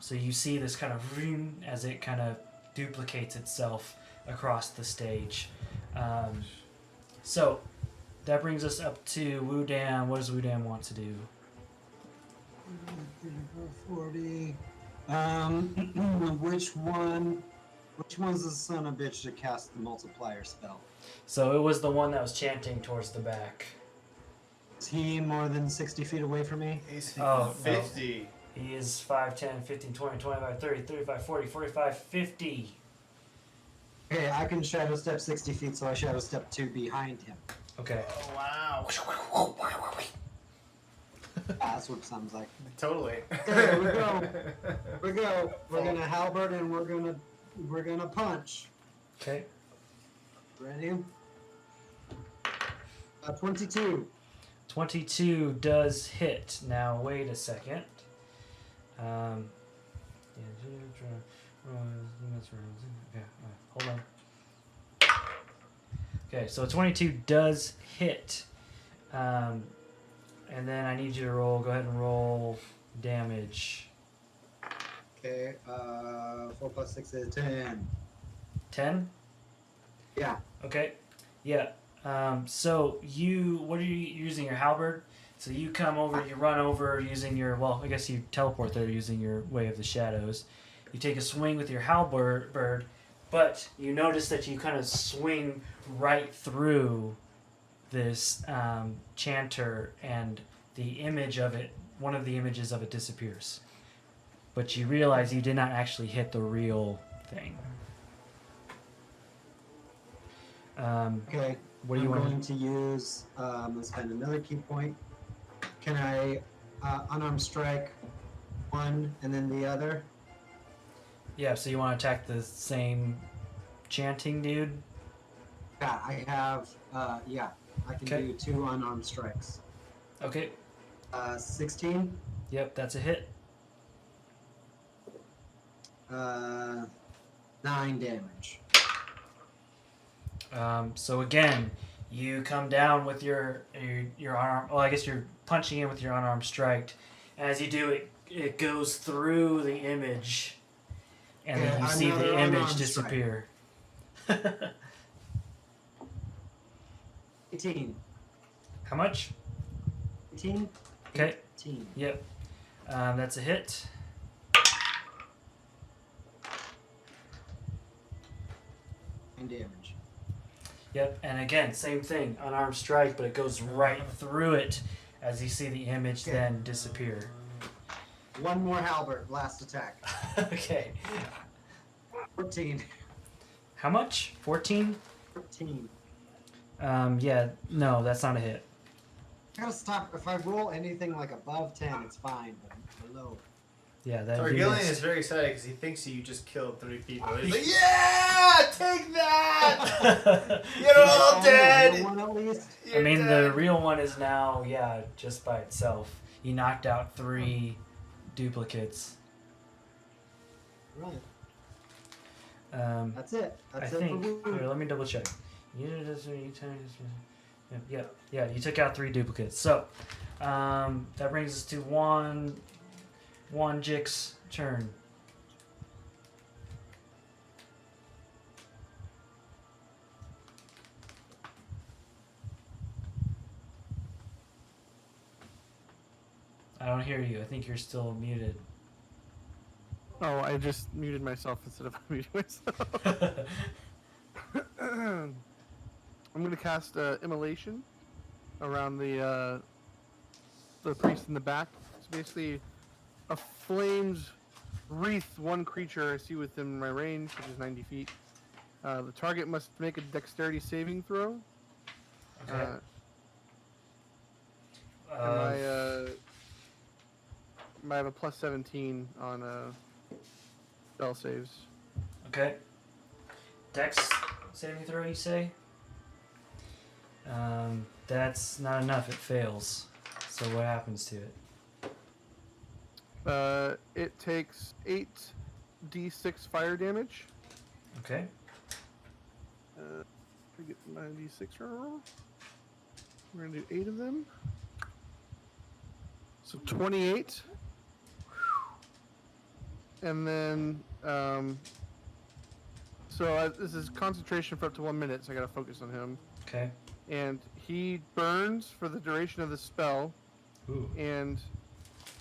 B: So you see this kind of ring as it kind of duplicates itself across the stage. So that brings us up to Wudam. What does Wudam want to do?
D: 40. Which one's the son of a bitch that cast the multiplier spell?
B: So it was the one that was chanting towards the back.
D: Is he more than 60 feet away from me?
E: He's
B: 50. He is 5, 10, 15, 20, 25, 30, 35, 40, 45, 50.
D: Okay, I can shadow step 60 feet, so I shadow step 2 behind him.
B: Okay.
E: Oh, wow.
D: That's what it sounds like.
E: Totally.
D: There we go. We're gonna halberd and we're gonna punch.
B: Okay.
D: Ready? 22.
B: 22 does hit. Now wait a second. Hold on. Okay, so 22 does hit. And then I need you to roll. Go ahead and roll damage.
D: Okay, 4 plus 6 is 10.
B: 10?
D: Yeah.
B: Okay. Yeah. So what are you using? Your halberd? So you come over, you run over using your, I guess you teleport there using your Way of the Shadows. You take a swing with your halberd, but you notice that you kind of swing right through this chanter, and the image of it, one of the images of it disappears. but you realize you did not actually hit the real thing.
D: Okay.
B: What do you
D: I'm
B: want?
D: going to use. Let's spend another key point. Can I unarmed strike one and then the other?
B: Yeah, so you want to attack the same chanting dude?
D: Yeah, I have. Yeah, I can
B: Okay.
D: do 2 unarmed strikes.
B: Okay.
D: 16.
B: Yep, that's a hit.
D: 9 damage.
B: So again, you come down with your unarmed. Well, I guess you're punching in with your unarmed strike. As you do, it goes through the image, and then you see
D: another
B: the image
D: unarmed
B: disappear.
D: 18.
B: How much?
D: 18.
B: Okay.
D: 18.
B: Yep. That's a hit.
D: And damage.
B: Yep. And again, same thing, unarmed strike, but it goes right through it as you see the image then disappear.
D: 1 more halberd. Last attack.
B: Okay.
D: 14.
B: How much? 14?
D: 14.
B: Yeah. No, that's not a hit.
D: I gotta stop. If I roll anything like above 10, it's fine, but below.
B: Yeah, that
E: Targillian
B: is.
E: is very excited because he thinks you just killed 3 people. He's like, yeah, take that! You're all dead!
D: One at least.
B: I mean,
E: You're
B: the
E: dead.
B: real one is now, just by itself. You knocked out 3 duplicates.
D: Right. That's it.
B: I
D: That's it
B: think.
D: for Whon.
B: Here, let me double check. Yeah, you took out 3 duplicates. So, that brings us to Whon Jick's turn. I don't hear you. I think you're still muted.
C: Oh, I just muted myself instead of muting myself. I'm going to cast Immolation around the priest in the back. It's basically a flames wreath one creature I see within my range, which is 90 feet. The target must make a dexterity saving throw.
B: Okay.
C: I have a plus 17 on spell saves.
B: Okay. Dex saving throw, you say? That's not enough. It fails. So what happens to it?
C: It takes 8d6 fire damage.
B: Okay.
C: I get my d6 roll. We're gonna do 8 of them. So 28. And then, this is concentration for up to 1 minute, so I gotta focus on him.
B: Okay.
C: And he burns for the duration of the spell,
B: Ooh.
C: and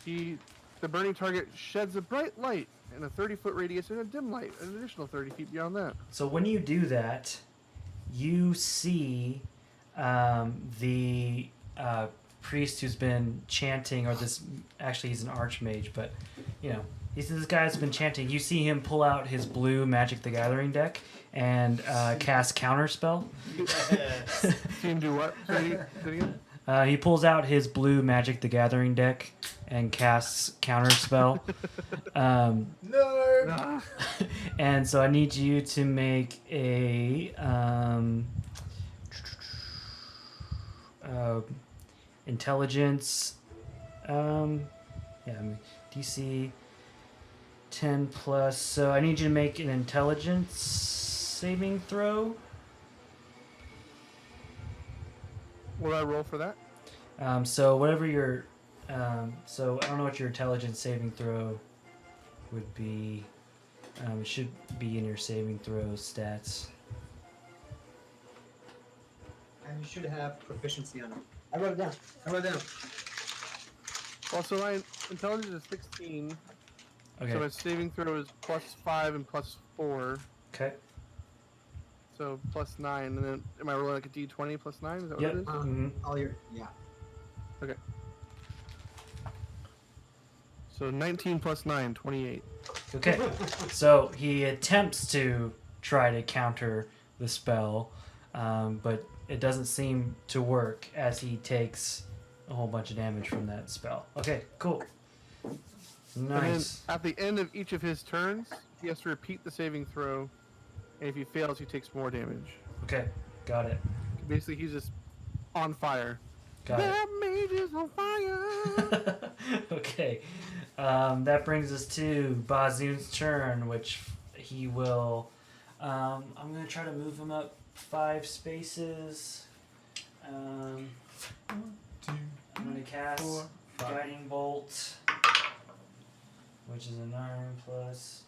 C: the burning target sheds a bright light in a 30-foot radius and a dim light, an additional 30 feet beyond that.
B: So when you do that, you see the priest who's been chanting, or actually he's an archmage, but this guy's been chanting. You see him pull out his blue Magic the Gathering deck and cast Counterspell.
C: See him do what? Say it again?
B: He pulls out his blue Magic the Gathering deck and casts Counterspell.
E: No!
C: Ah.
B: And so I need you to make a intelligence. DC 10 plus. So I need you to make an intelligence saving throw.
C: What do I roll for that?
B: So whatever your, so I don't know what your intelligence saving throw would be. It should be in your saving throw stats.
D: And you should have proficiency on it. I wrote it down.
C: Well, so my intelligence is 16.
B: Okay.
C: So my saving throw is +5 and +4.
B: Okay.
C: So +9. And then am I rolling like a d20 +9? Is that
B: Yep.
C: what it is?
B: Mhm.
D: All your, yeah.
C: Okay. So 19 plus 9, 28.
B: Okay, so he attempts to try to counter the spell, but it doesn't seem to work as he takes a whole bunch of damage from that spell. Okay, cool.
C: And then
B: Nice.
C: at the end of each of his turns, he has to repeat the saving throw, and if he fails, he takes more damage.
B: Okay, got it.
C: Basically, he's just on fire.
B: Got it.
C: That mage is on fire.
B: Okay, that brings us to Bâzzun's turn, which he will. I'm gonna try to move him up 5 spaces. I'm gonna cast
E: 4, 5.
B: Guiding Bolt, which is a 9 plus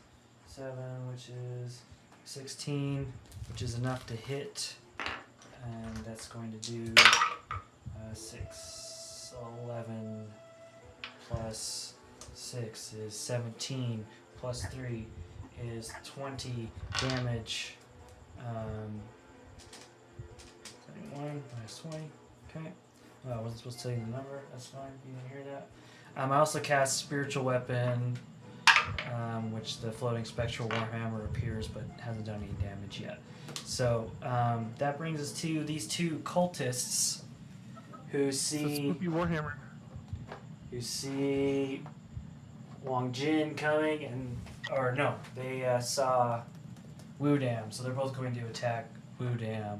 B: 7, which is 16, which is enough to hit, and that's going to do 6, 11 plus 6 is 17, plus 3 is 20 damage. 21 minus 20. Okay. Oh, I wasn't supposed to tell you the number. That's fine. You didn't hear that. I also cast Spiritual Weapon, which the floating spectral warhammer appears but hasn't done any damage yet. So that brings us to these 2 cultists who
C: It's a
B: see
C: spooky warhammer.
B: Wong Jin coming, they saw Wudam, so they're both going to attack Wudam.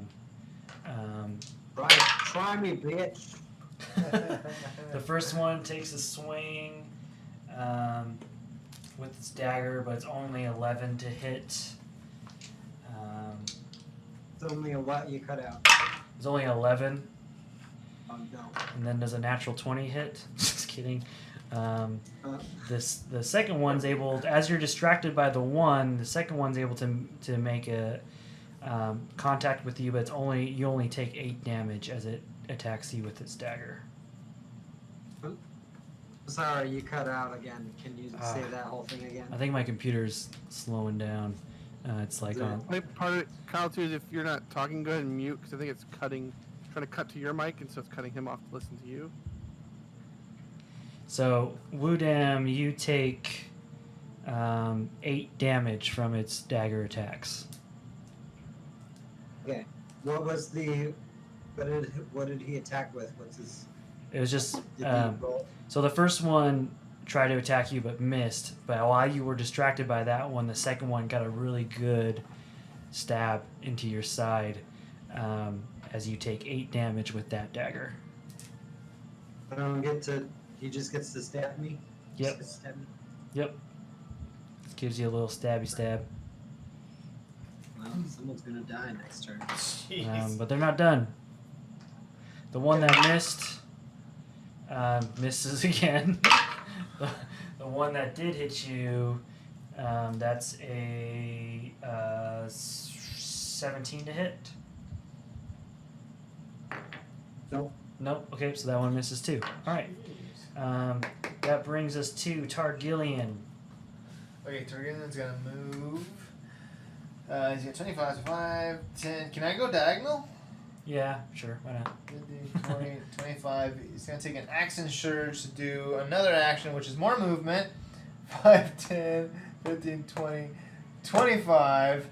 D: Try me, bitch.
B: The first one takes a swing with its dagger, but it's only 11 to hit.
D: It's only a what you cut out.
B: It's only 11,
D: Oh no.
B: and then does a natural 20 hit. Just kidding.
D: Uh,
B: The second one's able, as you're distracted by the one, the second one's able to make a contact with you, but you only take 8 damage as it attacks you with its dagger.
D: Sorry, you cut out again. Can you say that whole thing again?
B: I think my computer's slowing down. It's like on.
C: I think part of it, Kyle, too, is if you're not talking, go ahead and mute, because I think it's trying to cut to your mic, and so it's cutting him off to listen to you.
B: So Wudam, you take 8 damage from its dagger attacks.
D: Okay. What did he attack with? What's his?
B: It was just
D: Did he roll?
B: so the first one tried to attack you but missed. But while you were distracted by that one, the second one got a really good stab into your side as you take 8 damage with that dagger.
D: I don't get to. He just gets to stab me.
B: Yep.
D: Just gets to stab me?
B: Yep. Gives you a little stabby stab.
D: Well, someone's gonna die next turn.
E: Jeez.
B: But they're not done. The one that missed misses again. The one that did hit you, that's a 17 to hit.
D: Nope.
B: Nope. Okay, so that one misses too. All right. That brings us to Targillian.
E: Okay, Targillian's gonna move. He's got 25, so 5, 10. Can I go diagonal?
B: Yeah, sure. Why not?
E: 15, 20, 25. He's going to take an action surge to do another action, which is more movement. 5, 10, 15, 20, 25.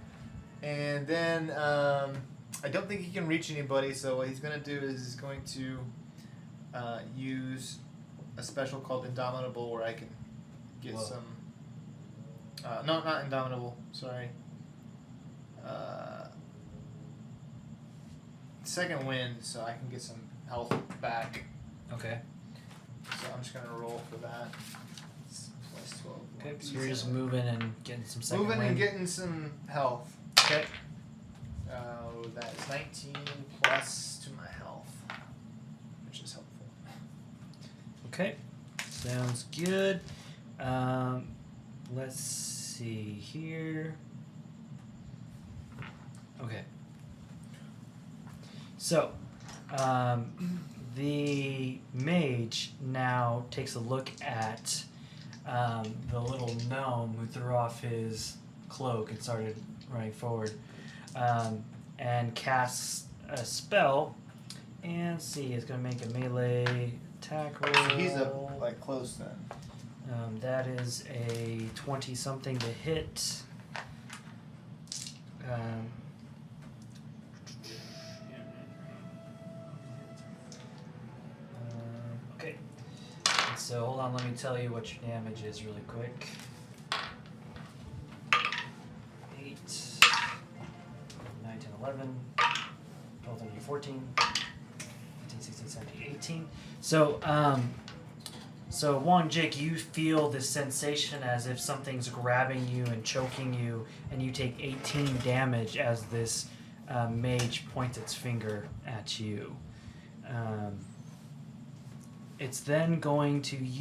E: And then I don't think he can reach anybody, so what he's going to do is he's going to use a special called Indomitable where I can get
B: Whoa.
E: some... no, not Indomitable. Sorry. Second wind, so I can get some health back.
B: Okay.
E: So I'm just gonna roll for that. It's plus 12.
B: Okay, so you're just moving and getting some second
E: moving
B: wind.
E: and getting some health.
B: Okay.
E: That is 19 plus to my health, which is helpful.
B: Okay. Sounds good. Let's see here. Okay. So, the mage now takes a look at the little gnome who threw off his cloak and started running forward, and casts a spell. And see, it's gonna make a melee attack roll.
E: So he's close then.
B: That is a 20-something to hit. Okay. So hold on, let me tell you what your damage is really quick. 8, 9, 10, 11, 12, 13, 14, 15, 16, 17, 18. So Whon, Jick, you feel this sensation as if something's grabbing you and choking you, and you take 18 damage as this mage points its finger at you. It's then going to